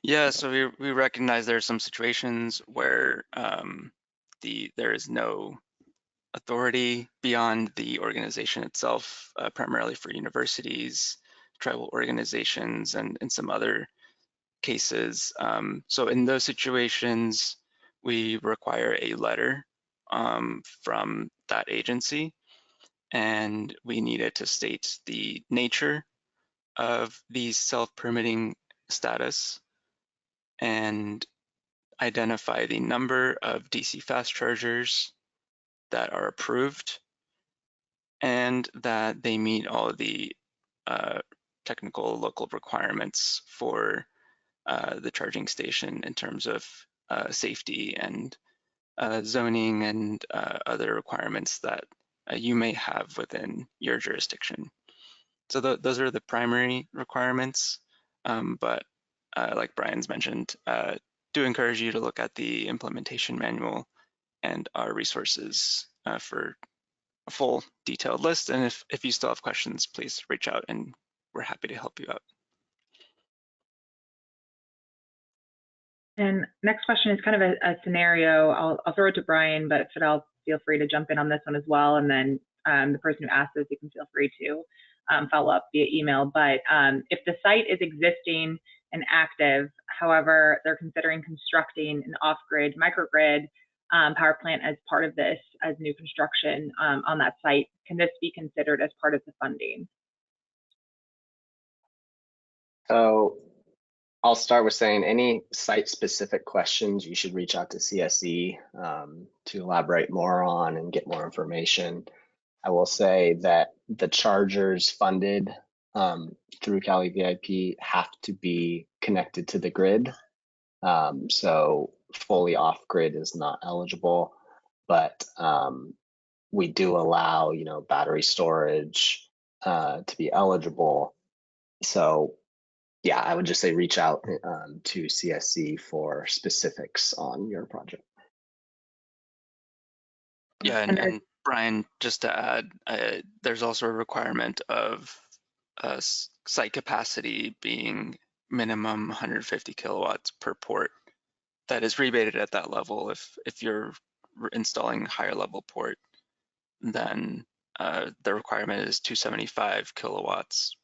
Yeah, so we recognize there are some situations where there is no authority beyond the organization itself, primarily for universities, tribal organizations, and in some other cases. So in those situations, we require a letter from that agency, and we need it to state the nature of the self-permitting status and identify the number of DC fast chargers that are approved and that they meet all of the technical local requirements for the charging station in terms of safety and zoning and other requirements that you may have within your jurisdiction. So those are the primary requirements, but like Brian's mentioned, do encourage you to look at the implementation manual and our resources for a full detailed list. And if you still have questions, please reach out and we're happy to help you out. And next question is kind of a scenario. I'll throw it to Brian, but Fidel, feel free to jump in on this one as well. And then the person who asked this, you can feel free to follow up via email. But if the site is existing and active, however, they're considering constructing an off-grid microgrid power plant as part of this, as new construction on that site, can this be considered as part of the funding? So I'll start with saying any site-specific questions you should reach out to CSE to elaborate more on and get more information. I will say that the chargers funded through CALeVIP have to be connected to the grid. So fully off-grid is not eligible, but we do allow, battery storage to be eligible. So yeah, I would just say reach out to CSC for specifics on your project. Yeah, and Brian, just to add, there's also a requirement of site capacity being minimum 150 kilowatts per port that is rebated at that level. If you're installing higher level port, then the requirement is 275 kilowatts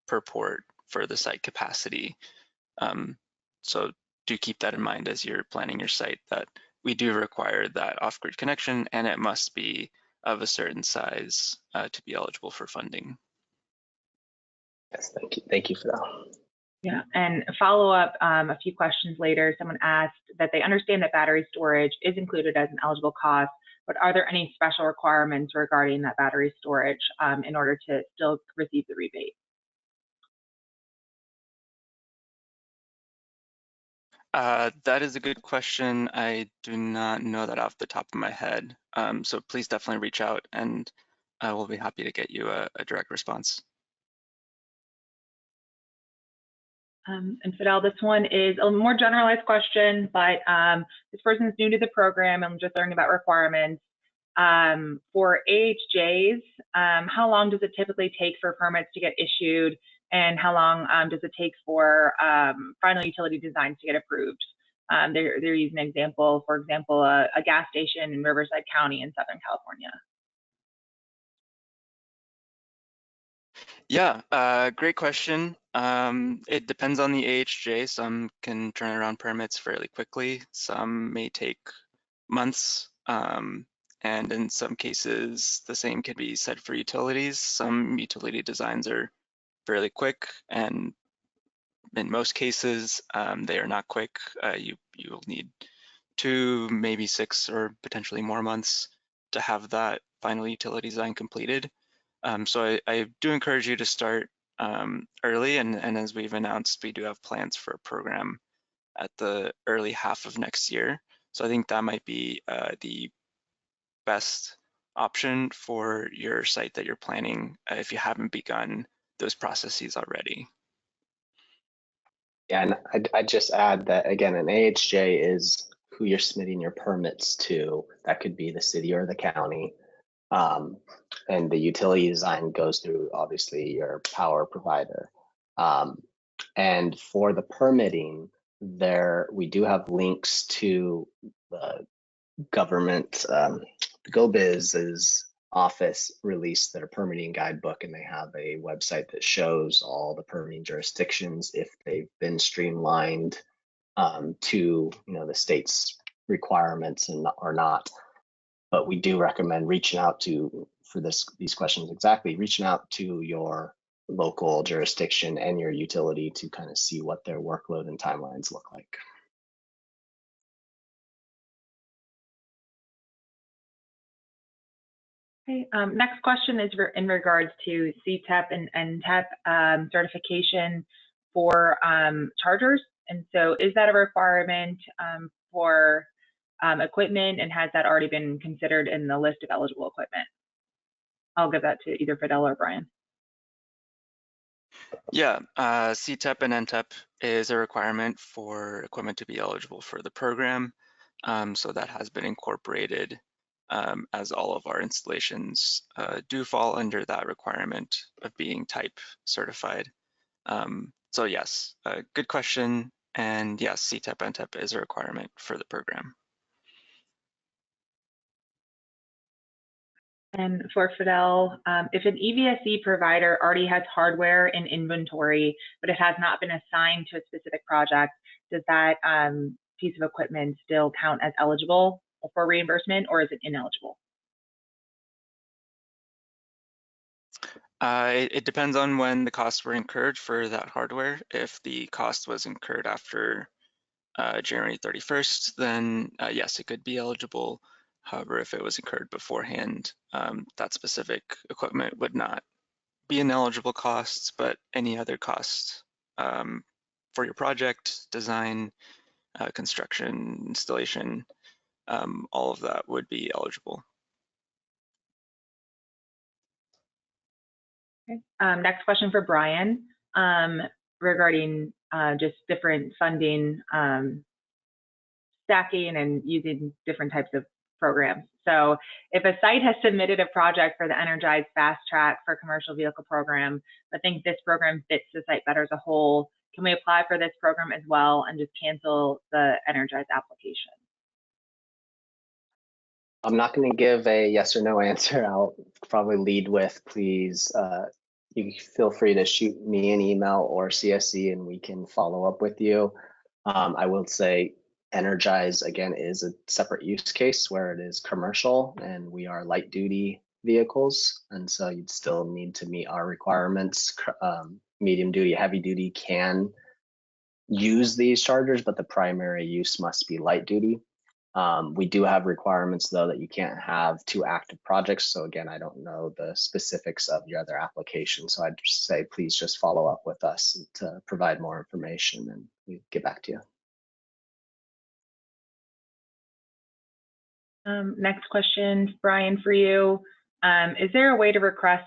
per port for the site capacity. So do keep that in mind as you're planning your site, that we do require that off-grid connection and it must be of a certain size to be eligible for funding. Yes, thank you. Thank you for that. Yeah, and follow up a few questions later, someone asked that they understand that battery storage is included as an eligible cost, but are there any special requirements regarding that battery storage in order to still receive the rebate? That is a good question. I do not know that off the top of my head. So please definitely reach out and I will be happy to get you a direct response. And Fidel, this one is a more generalized question, but this person is new to the program and just learning about requirements. For AHJs, how long does it typically take for permits to get issued, and how long does it take for final utility designs to get approved? They're using an example, for example, a gas station in Riverside County in Southern California. Yeah, great question. It depends on the AHJ. Some can turn around permits fairly quickly. Some may take months. And in some cases, the same can be said for utilities. Some utility designs are fairly quick, and in most cases, they are not quick. You'll need 2, maybe 6, or potentially more months to have that final utility design completed. So I do encourage you to start early, and as we've announced, we do have plans for a program at the early half of next year. So I think that might be the best option for your site that you're planning if you haven't begun those processes already. Yeah, and I'd just add that, again, an AHJ is who you're submitting your permits to. That could be the city or the county. And the utility design goes through, obviously, your power provider. And for the permitting, we do have links to the government, GoBiz's office released their permitting guidebook, and they have a website that shows all the permitting jurisdictions if they've been streamlined to the state's requirements and or not. But we do recommend reaching out to, for these questions exactly, reaching out to your local jurisdiction and your utility to kind of see what their workload and timelines look like. Okay, next question is in regards to CTEP and NTEP certification for chargers. And so is that a requirement for equipment, and has that already been considered in the list of eligible equipment? I'll give that to either Fidel or Brian. Yeah, CTEP and NTEP is a requirement for equipment to be eligible for the program. So that has been incorporated as all of our installations do fall under that requirement of being type certified. So yes, good question. And yes, CTEP, NTEP is a requirement for the program. And for Fidel, if an EVSE provider already has hardware in inventory, but it has not been assigned to a specific project, does that piece of equipment still count as eligible for reimbursement, or is it ineligible? It depends on when the costs were incurred for that hardware. If the cost was incurred after January 31st, then yes, it could be eligible. However, if it was incurred beforehand, that specific equipment would not be an eligible cost, but any other costs for your project, design, construction, installation, all of that would be eligible. Okay. Next question for Brian regarding just different funding, stacking and using different types of programs. So if a site has submitted a project for the Energize Fast Track for commercial vehicle program, but think this program fits the site better as a whole, can we apply for this program as well and just cancel the Energize application? I'm not going to give a yes or no answer. I'll probably lead with, please, you feel free to shoot me an email or CSE and we can follow up with you. I will say Energize, again, is a separate use case where it is commercial and we are light duty vehicles. And so you'd still need to meet our requirements. Medium duty, heavy duty can use these chargers, but the primary use must be light duty. We do have requirements though that you can't have 2 active projects. So again, I don't know the specifics of your other application. So I'd just say, please just follow up with us to provide more information and we get back to you. Next question, Brian, for you. Is there a way to request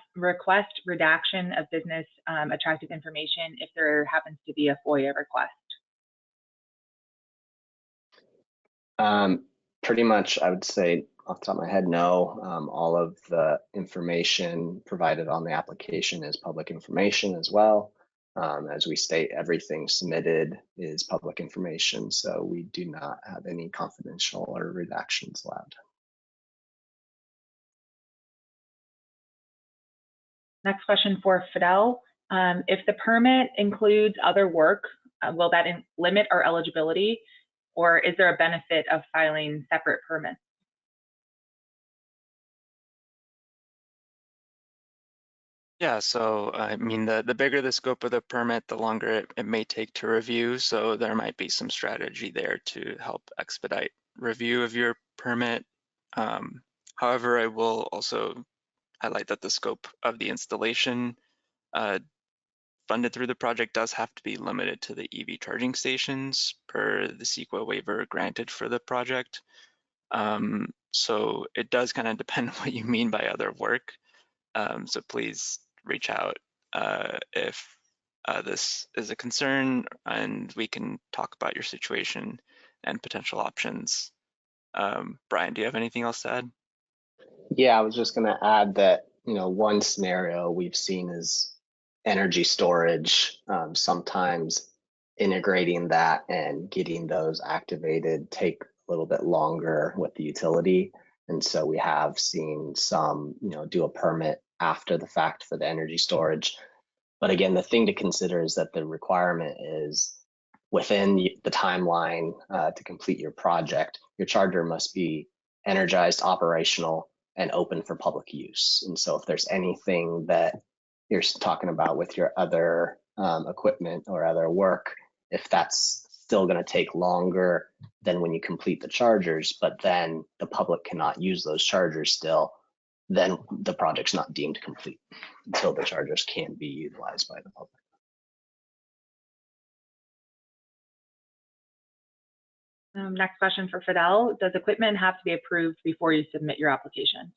redaction of business attractive information if there happens to be a FOIA request? Pretty much, I would say off the top of my head, no. All of the information provided on the application is public information as well. As we state, everything submitted is public information, so we do not have any confidential or redactions allowed. Next question for Fidel. If the permit includes other work, will that limit our eligibility, or is there a benefit of filing separate permits? Yeah, so I mean, the bigger the scope of the permit, the longer it may take to review. So there might be some strategy there to help expedite review of your permit. However, I will also highlight that the scope of the installation funded through the project does have to be limited to the EV charging stations per the CEQA waiver granted for the project. So it does kind of depend on what you mean by other work. So please reach out if this is a concern, and we can talk about your situation and potential options. Brian, do you have anything else to add? Yeah, I was just going to add that, one scenario we've seen is energy storage. Sometimes integrating that and getting those activated take a little bit longer with the utility. And so we have seen some, do a permit after the fact for the energy storage. But again, the thing to consider is that the requirement is within the timeline to complete your project, your charger must be energized, operational, and open for public use. And so if there's anything that you're talking about with your other equipment or other work, if that's still going to take longer than when you complete the chargers, but then the public cannot use those chargers still, then the project's not deemed complete until the chargers can be utilized by the public. Next question for Fidel. Does equipment have to be approved before you submit your application?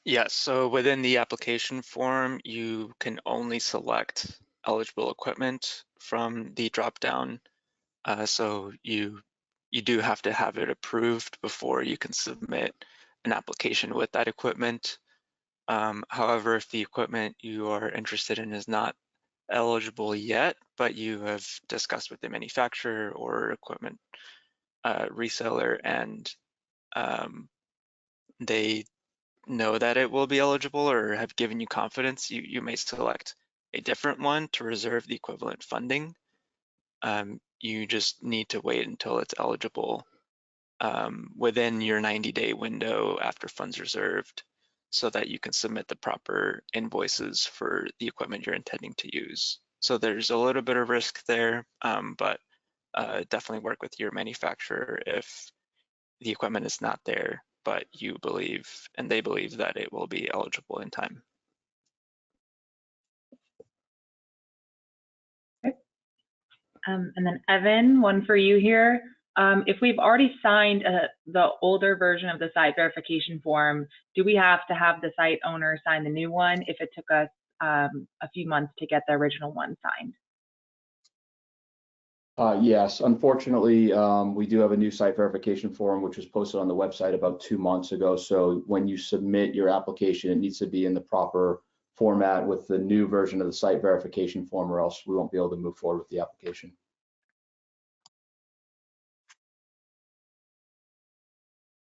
Yes, so within the application form, you can only select eligible equipment from the drop-down. So you do have to have it approved before you can submit an application with that equipment. However, if the equipment you are interested in is not eligible yet, but you have discussed with the manufacturer or equipment reseller, and they know that it will be eligible or have given you confidence, you may select a different one to reserve the equivalent funding. You just need to wait until it's eligible within your 90-day window after funds reserved, so that you can submit the proper invoices for the equipment you're intending to use. So there's a little bit of risk there, but definitely work with your manufacturer if the equipment is not there, but you believe and they believe that it will be eligible in time. Okay. And then Evan, one for you here. If we've already signed the older version of the site verification form, do we have to have the site owner sign the new one if it took us a few months to get the original one signed? Yes, unfortunately, we do have a new site verification form, which was posted on the website about 2 months ago. So when you submit your application, it needs to be in the proper format with the new version of the site verification form, or else we won't be able to move forward with the application.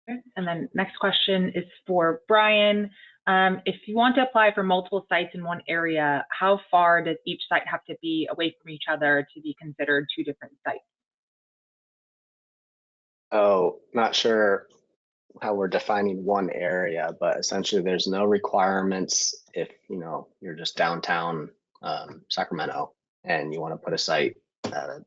Okay. And then next question is for Brian. If you want to apply for multiple sites in one area, how far does each site have to be away from each other to be considered 2 different sites? Oh, not sure how we're defining one area, but essentially there's no requirements if you're just downtown Sacramento and you want to put a site at a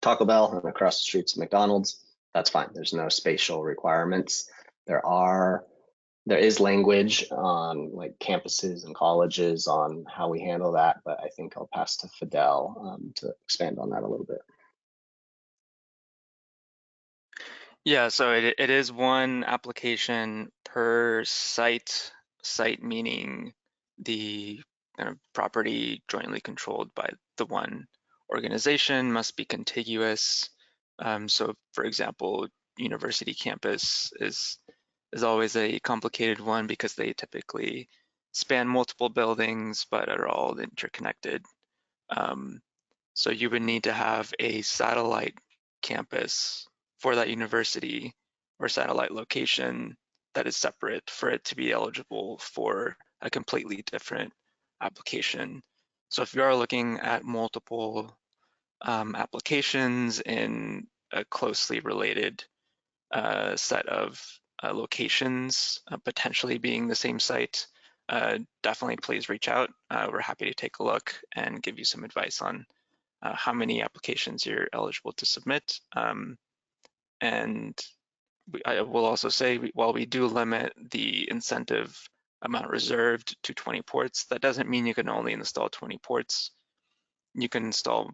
Taco Bell and across the street's McDonald's. That's fine. There's no spatial requirements. There is language on like campuses and colleges on how we handle that, but I think I'll pass to Fidel to expand on that a little bit. Yeah, so it is one application per site, site meaning the kind of property jointly controlled by the one organization must be contiguous. So for example, university campus is always a complicated one because they typically span multiple buildings but are all interconnected. So you would need to have a satellite campus for that university or satellite location that is separate for it to be eligible for a completely different application. So if you are looking at multiple applications in a closely related set of locations, potentially being the same site, definitely please reach out. We're happy to take a look and give you some advice on how many applications you're eligible to submit. And I will also say, while we do limit the incentive amount reserved to 20 ports, that doesn't mean you can only install 20 ports. You can install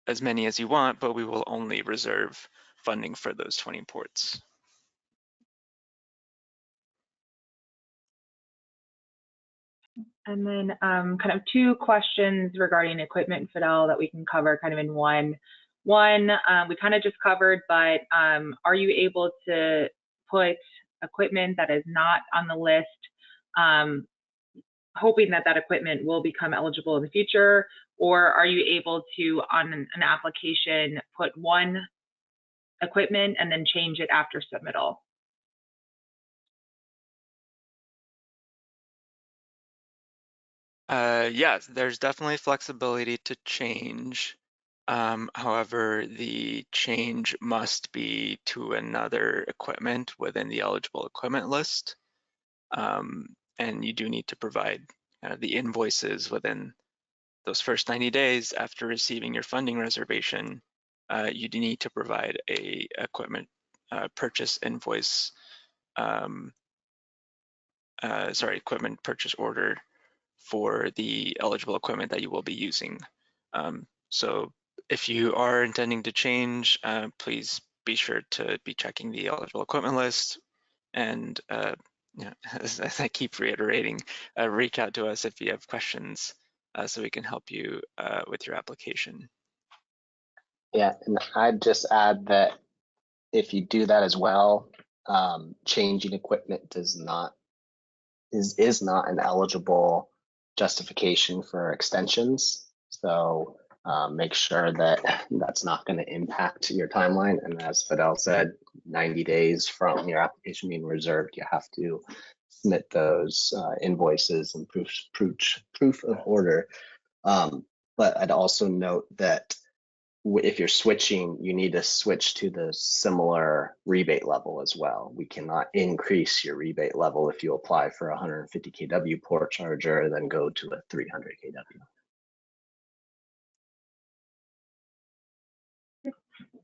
as many as you want, but we will only reserve funding for those 20 ports. And then kind of two questions regarding equipment, Fidel, that we can cover kind of in one. One, we kind of just covered, but are you able to put equipment that is not on the list, hoping that that equipment will become eligible in the future? Or are you able to, on an application, put one equipment and then change it after submittal? Yes, there's definitely flexibility to change. However, the change must be to another equipment within the eligible equipment list. And you do need to provide the invoices within those first 90 days after receiving your funding reservation. You do need to provide a equipment purchase invoice, equipment purchase order for the eligible equipment that you will be using. So if you are intending to change, please be sure to be checking the eligible equipment list. And as I keep reiterating, reach out to us if you have questions so we can help you with your application. Yeah, and I'd just add that if you do that as well, changing equipment is not an eligible justification for extensions. So make sure that that's not going to impact your timeline. And as Fidel said, 90 days from your application being reserved, you have to submit those invoices and proof of order. But I'd also note that if you're switching, you need to switch to the similar rebate level as well. We cannot increase your rebate level if you apply for a 150 kW port charger and then go to a 300 kW.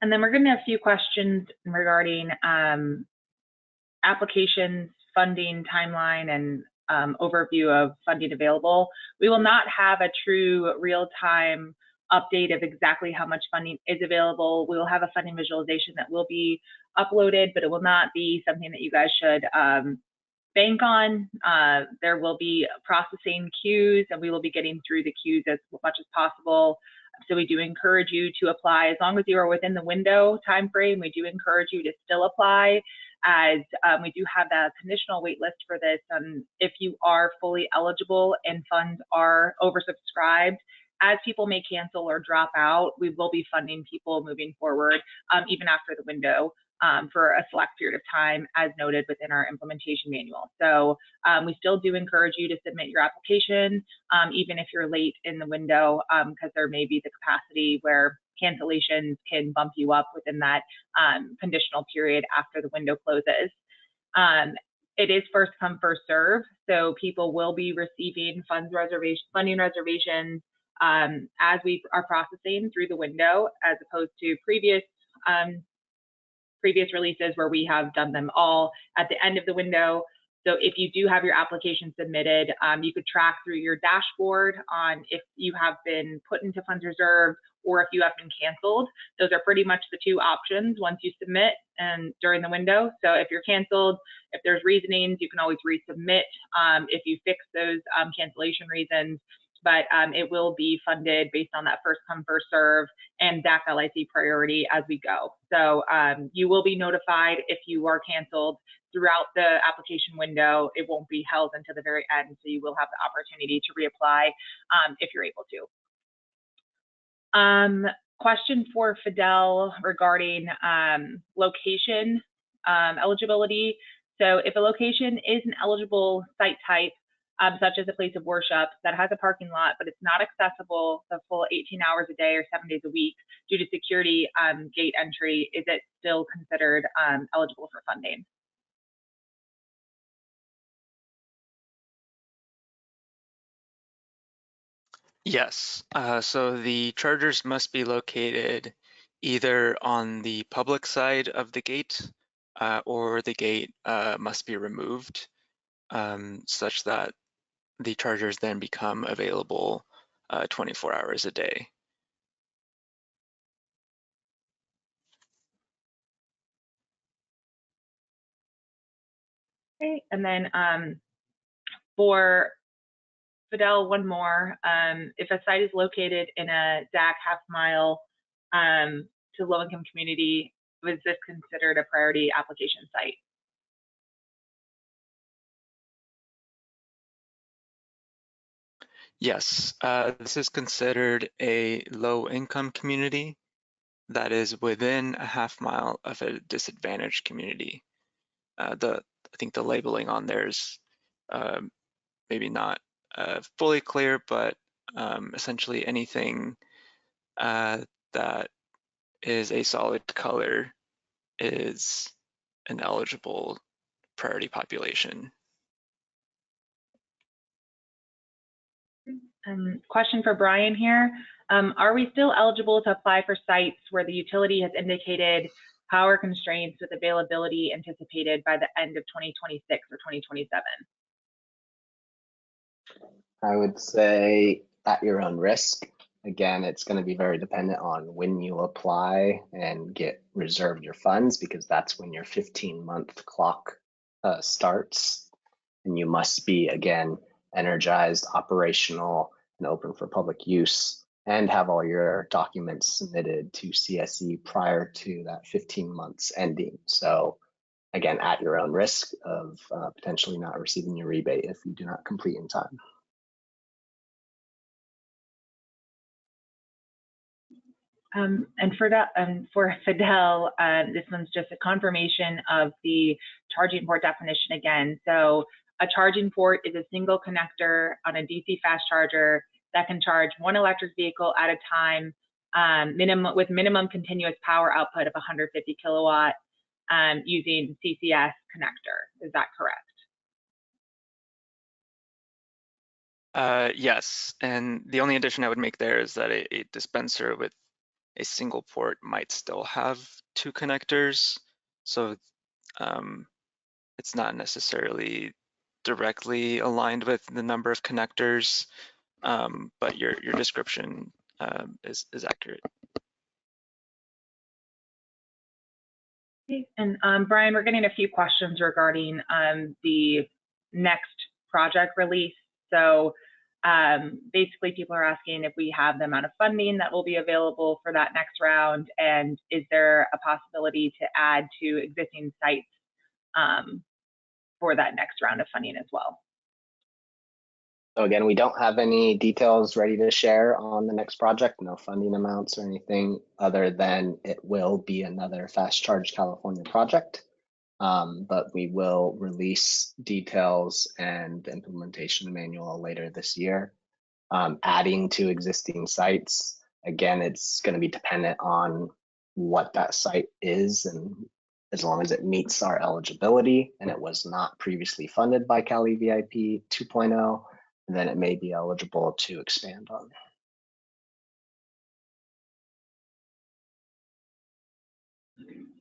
And then we're going to have a few questions regarding applications, funding timeline, and overview of funding available. We will not have a true real-time update of exactly how much funding is available. We will have a funding visualization that will be uploaded, but it will not be something that you guys should bank on. There will be processing queues, and we will be getting through the queues as much as possible. So we do encourage you to apply as long as you are within the window time frame. We do encourage you to still apply, as we do have that conditional wait list for this. If you are fully eligible and funds are oversubscribed, as people may cancel or drop out, we will be funding people moving forward, even after the window, for a select period of time, as noted within our implementation manual. So we still do encourage you to submit your application, even if you're late in the window, because there may be the capacity where cancellations can bump you up within that conditional period after the window closes. It is first come, first serve, so people will be receiving funding reservations as we are processing through the window, as opposed to previous releases where we have done them all at the end of the window. So if you do have your application submitted, you could track through your dashboard on if you have been put into funds reserved or if you have been canceled. Those are pretty much the two options once you submit and during the window. So if you're canceled, if there's reasonings, you can always resubmit if you fix those cancellation reasons. But it will be funded based on that first come, first serve and DAC LIC priority as we go. So you will be notified if you are canceled throughout the application window. It won't be held until the very end, so you will have the opportunity to reapply if you're able to. Question for Fidel regarding location eligibility. So if a location is an eligible site type, such as a place of worship that has a parking lot, but it's not accessible the full 18 hours a day or 7 days a week due to security gate entry, is it still considered eligible for funding? Yes, so the chargers must be located either on the public side of the gate or the gate must be removed such that the chargers then become available 24 hours a day. Okay, and then for Fidel, one more. If a site is located in a DAC half-mile to low-income community, was this considered a priority application site? Yes, this is considered a low-income community that is within a half-mile of a disadvantaged community. I think the labeling on there is maybe not fully clear, but essentially anything that is a solid color is an eligible priority population. Question for Brian here. Are we still eligible to apply for sites where the utility has indicated power constraints with availability anticipated by the end of 2026 or 2027? I would say at your own risk. Again, it's going to be very dependent on when you apply and get reserved your funds, because that's when your 15-month clock starts. And you must be, again, energized, operational, and open for public use, and have all your documents submitted to CSE prior to that 15 months ending. So again, at your own risk of potentially not receiving your rebate if you do not complete in time. And for Fidel, this one's just a confirmation of the charging port definition again. So a charging port is a single connector on a DC fast charger that can charge one electric vehicle at a time, with minimum continuous power output of 150 kilowatt using CCS connector. Is that correct? Yes, and the only addition I would make there is that a dispenser with a single port might still have two connectors. So it's not necessarily directly aligned with the number of connectors, but your description is accurate. And Brian, we're getting a few questions regarding the next project release. So basically people are asking if we have the amount of funding that will be available for that next round, and is there a possibility to add to existing sites for that next round of funding as well? So again, we don't have any details ready to share on the next project, no funding amounts or anything other than it will be another Fast Charge California project. But we will release details and the implementation manual later this year. Adding to existing sites, again, it's going to be dependent on what that site is, and as long as it meets our eligibility and it was not previously funded by CALeVIP 2.0, then it may be eligible to expand on.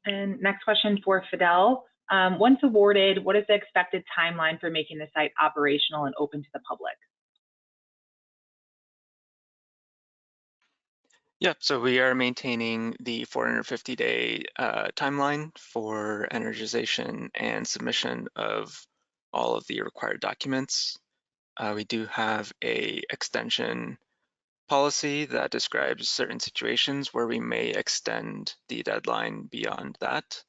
And next question for Fidel. Once awarded, what is the expected timeline for making the site operational and open to the public? Yeah, so we are maintaining the 450-day timeline for energization and submission of all of the required documents. We do have a extension policy that describes certain situations where we may extend the deadline beyond that.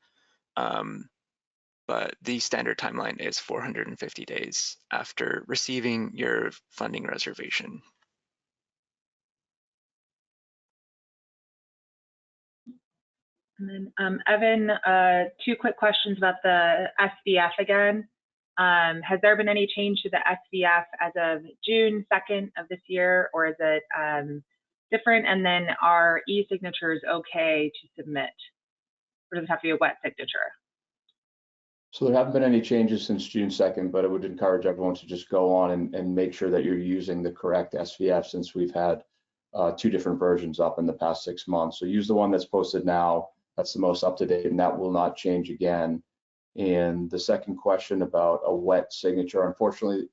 But the standard timeline is 450 days after receiving your funding reservation. And then Evan, 2 quick questions about the SVF again. Has there been any change to the SVF as of June 2nd of this year, or is it different? And then are e-signatures okay to submit? Or does it have to be a wet signature? So there haven't been any changes since June 2nd, but I would encourage everyone to just go on and make sure that you're using the correct SVF, since we've had 2 different versions up in the past 6 months. So use the one that's posted now. That's the most up to date, and that will not change again. And the second question about a wet signature, unfortunately,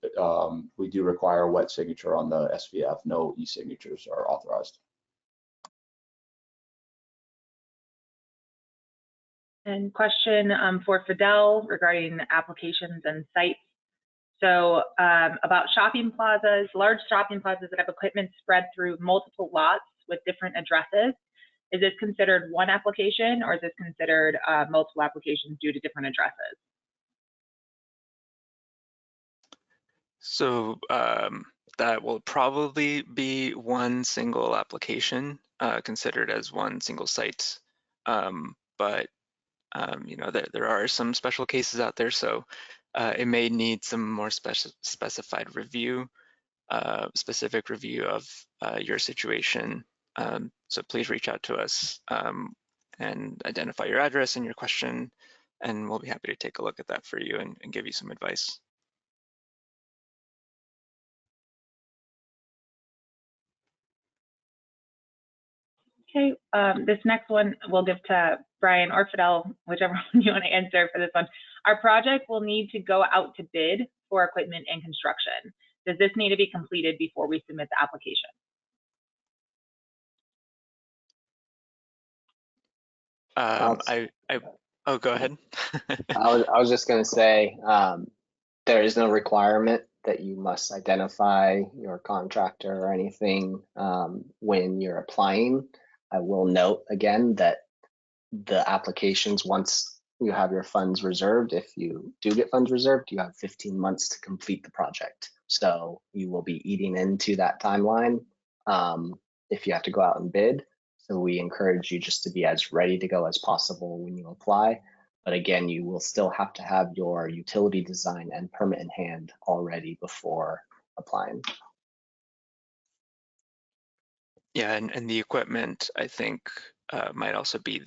we do require a wet signature on the SVF. No e-signatures are authorized. And question for Fidel regarding applications and sites. So about shopping plazas, large shopping plazas that have equipment spread through multiple lots with different addresses. Is this considered one application, or is this considered multiple applications due to different addresses? So that will probably be one single application, considered as one single site. But you know, there are some special cases out there, so it may need some more specified review, specific review of your situation. So please reach out to us and identify your address and your question, and we'll be happy to take a look at that for you and give you some advice. Okay, this next one we'll give to Brian or Fidel, whichever one you want to answer for this one. Our project will need to go out to bid for equipment and construction. Does this need to be completed before we submit the application? Oh, go ahead. I was just going to say, there is no requirement that you must identify your contractor or anything when you're applying. I will note again that the applications, once you have your funds reserved, if you do get funds reserved, you have 15 months to complete the project. So you will be eating into that timeline if you have to go out and bid. So we encourage you just to be as ready to go as possible when you apply. But again, you will still have to have your utility design and permit in hand already before applying. Yeah, and the equipment, I think, might also be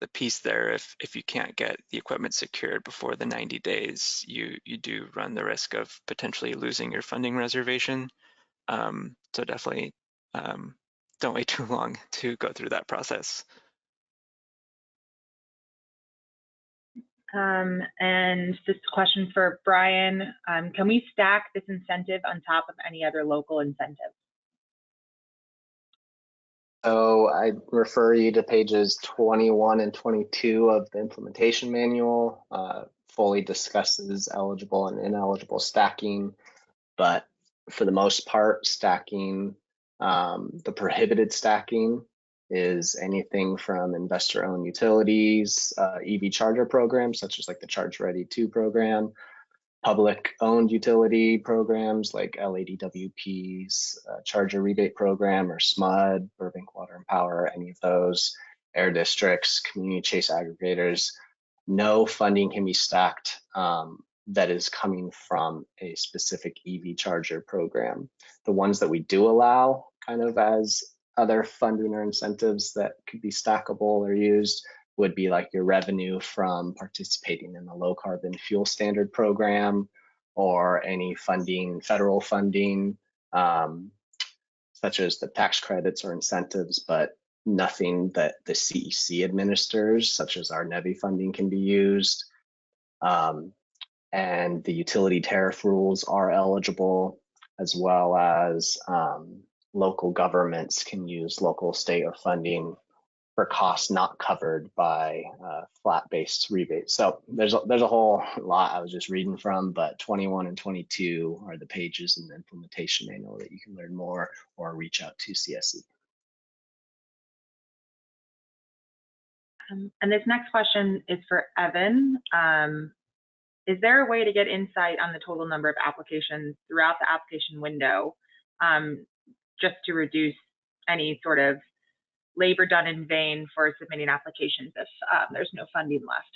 the piece there. If you can't get the equipment secured before the 90 days, you do run the risk of potentially losing your funding reservation. So definitely don't wait too long to go through that process. And this question for Brian, can we stack this incentive on top of any other local incentives? So I refer you to pages 21 and 22 of the implementation manual. Fully discusses eligible and ineligible stacking, but for the most part, stacking, the prohibited stacking is anything from investor-owned utilities, EV charger programs, such as like the Charge Ready 2 program, public-owned utility programs like LADWP's charger rebate program, or SMUD, Burbank Water and Power, any of those, air districts, community chase aggregators. No funding can be stacked that is coming from a specific EV charger program. The ones that we do allow kind of as other funding or incentives that could be stackable or used would be like your revenue from participating in the low carbon fuel standard program, or any funding, federal funding, such as the tax credits or incentives, but nothing that the CEC administers, such as our NEVI funding, can be used. And the utility tariff rules are eligible, as well as local governments can use local state or funding for costs not covered by flat-based rebates. So there's a whole lot I was just reading from, but 21 and 22 are the pages in the implementation manual that you can learn more or reach out to CSE. And this next question is for Evan. Is there a way to get insight on the total number of applications throughout the application window, just to reduce any sort of labor done in vain for submitting applications if there's no funding left?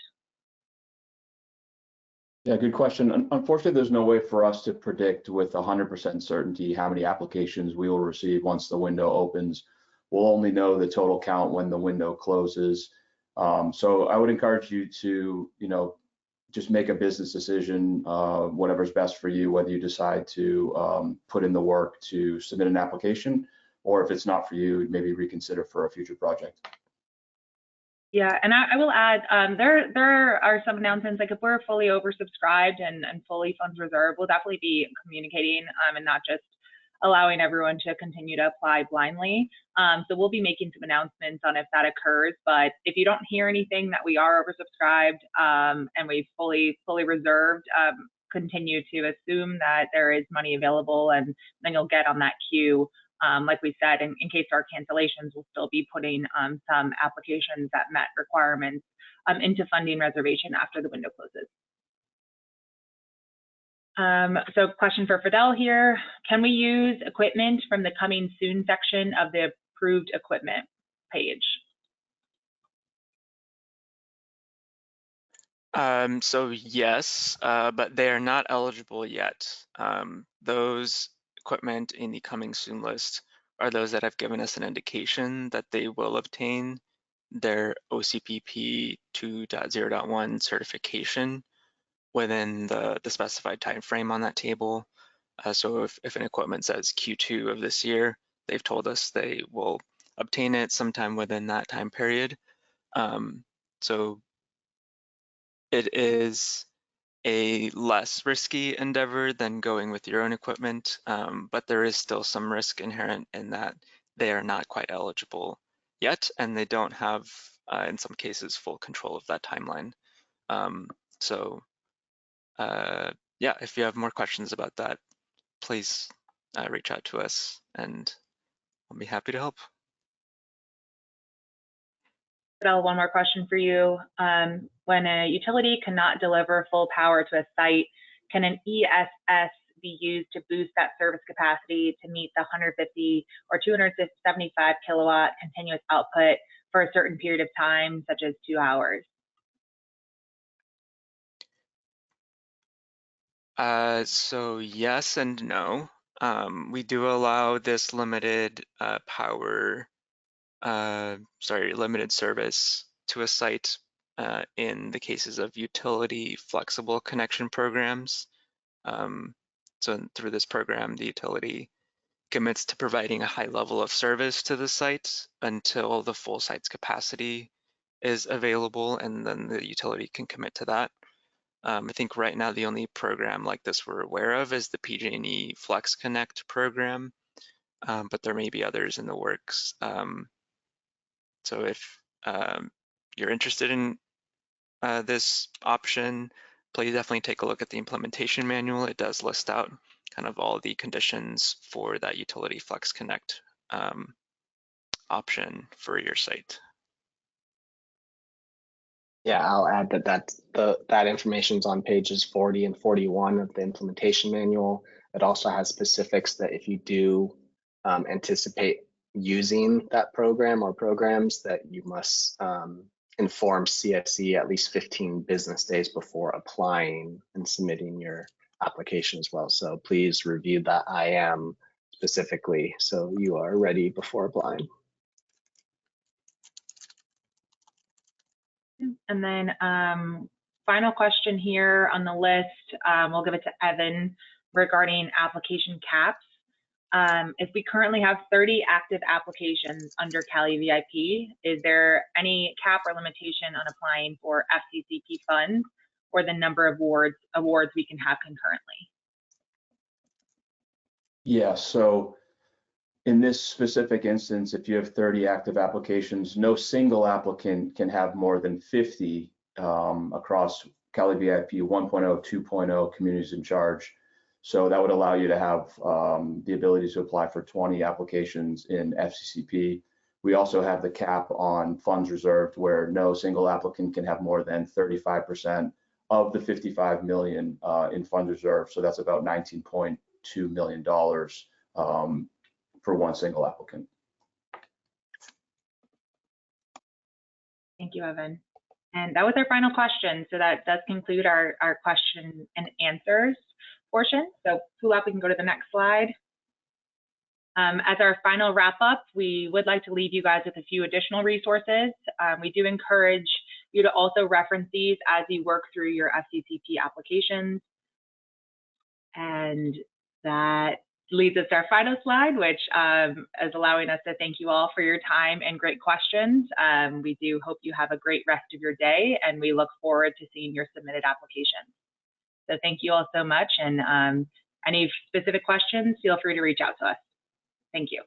Yeah, good question. Unfortunately, there's no way for us to predict with 100% certainty how many applications we will receive once the window opens. We'll only know the total count when the window closes. So I would encourage you to, just make a business decision, whatever's best for you, whether you decide to put in the work to submit an application, or if it's not for you, maybe reconsider for a future project. Yeah, and I will add, there are some announcements, like if we're fully oversubscribed and fully funds reserved, we'll definitely be communicating and not just allowing everyone to continue to apply blindly. So we'll be making some announcements on if that occurs, but if you don't hear anything that we are oversubscribed and we've fully reserved, continue to assume that there is money available, and then you'll get on that queue. Like we said, in case there are cancellations, we'll still be putting some applications that met requirements into funding reservation after the window closes. So question for Fidel here. Can we use equipment from the coming soon section of the approved equipment page? So yes, but they are not eligible yet. Those equipment in the coming soon list are those that have given us an indication that they will obtain their OCPP 2.0.1 certification within the specified time frame on that table. So if an equipment says Q2 of this year, they've told us they will obtain it sometime within that time period. So it is a less risky endeavor than going with your own equipment, but there is still some risk inherent in that they are not quite eligible yet, and they don't have, in some cases, full control of that timeline. Yeah, if you have more questions about that, please reach out to us and I'll be happy to help. Fidel, one more question for you. When a utility cannot deliver full power to a site, can an ESS be used to boost that service capacity to meet the 150 or 275 kilowatt continuous output for a certain period of time, such as 2 hours? So yes and no. We do allow this limited limited service to a site in the cases of utility flexible connection programs. So through this program, the utility commits to providing a high level of service to the site until the full site's capacity is available, and then the utility can commit to that. I think right now the only program like this we're aware of is the PG&E Flex Connect program, but there may be others in the works. So if you're interested in this option, please definitely take a look at the implementation manual. It does list out kind of all the conditions for that utility Flex Connect option for your site. Yeah, I'll add that information is on pages 40 and 41 of the implementation manual. It also has specifics that if you do anticipate using that program or programs, that you must inform CSE at least 15 business days before applying and submitting your application as well. So please review that IM specifically so you are ready before applying. And then final question here on the list, we'll give it to Evan regarding application caps. If we currently have 30 active applications under CALeVIP, is there any cap or limitation on applying for FCCP funds or the number of awards we can have concurrently? Yeah, so in this specific instance, if you have 30 active applications, no single applicant can have more than 50 across CALeVIP 1.0, 2.0 communities in charge. So that would allow you to have the ability to apply for 20 applications in FCCP. We also have the cap on funds reserved, where no single applicant can have more than 35% of the 55 million in funds reserved. So that's about $19.2 million for one single applicant. Thank you, Evan. And that was our final question. So that does conclude our question and answers portion. So Kulap, we can go to the next slide. As our final wrap up, we would like to leave you guys with a few additional resources. We do encourage you to also reference these as you work through your FCCP applications. And that leads us to our final slide, which is allowing us to thank you all for your time and great questions. We do hope you have a great rest of your day, and we look forward to seeing your submitted applications. So thank you all so much, and any specific questions, feel free to reach out to us. Thank you.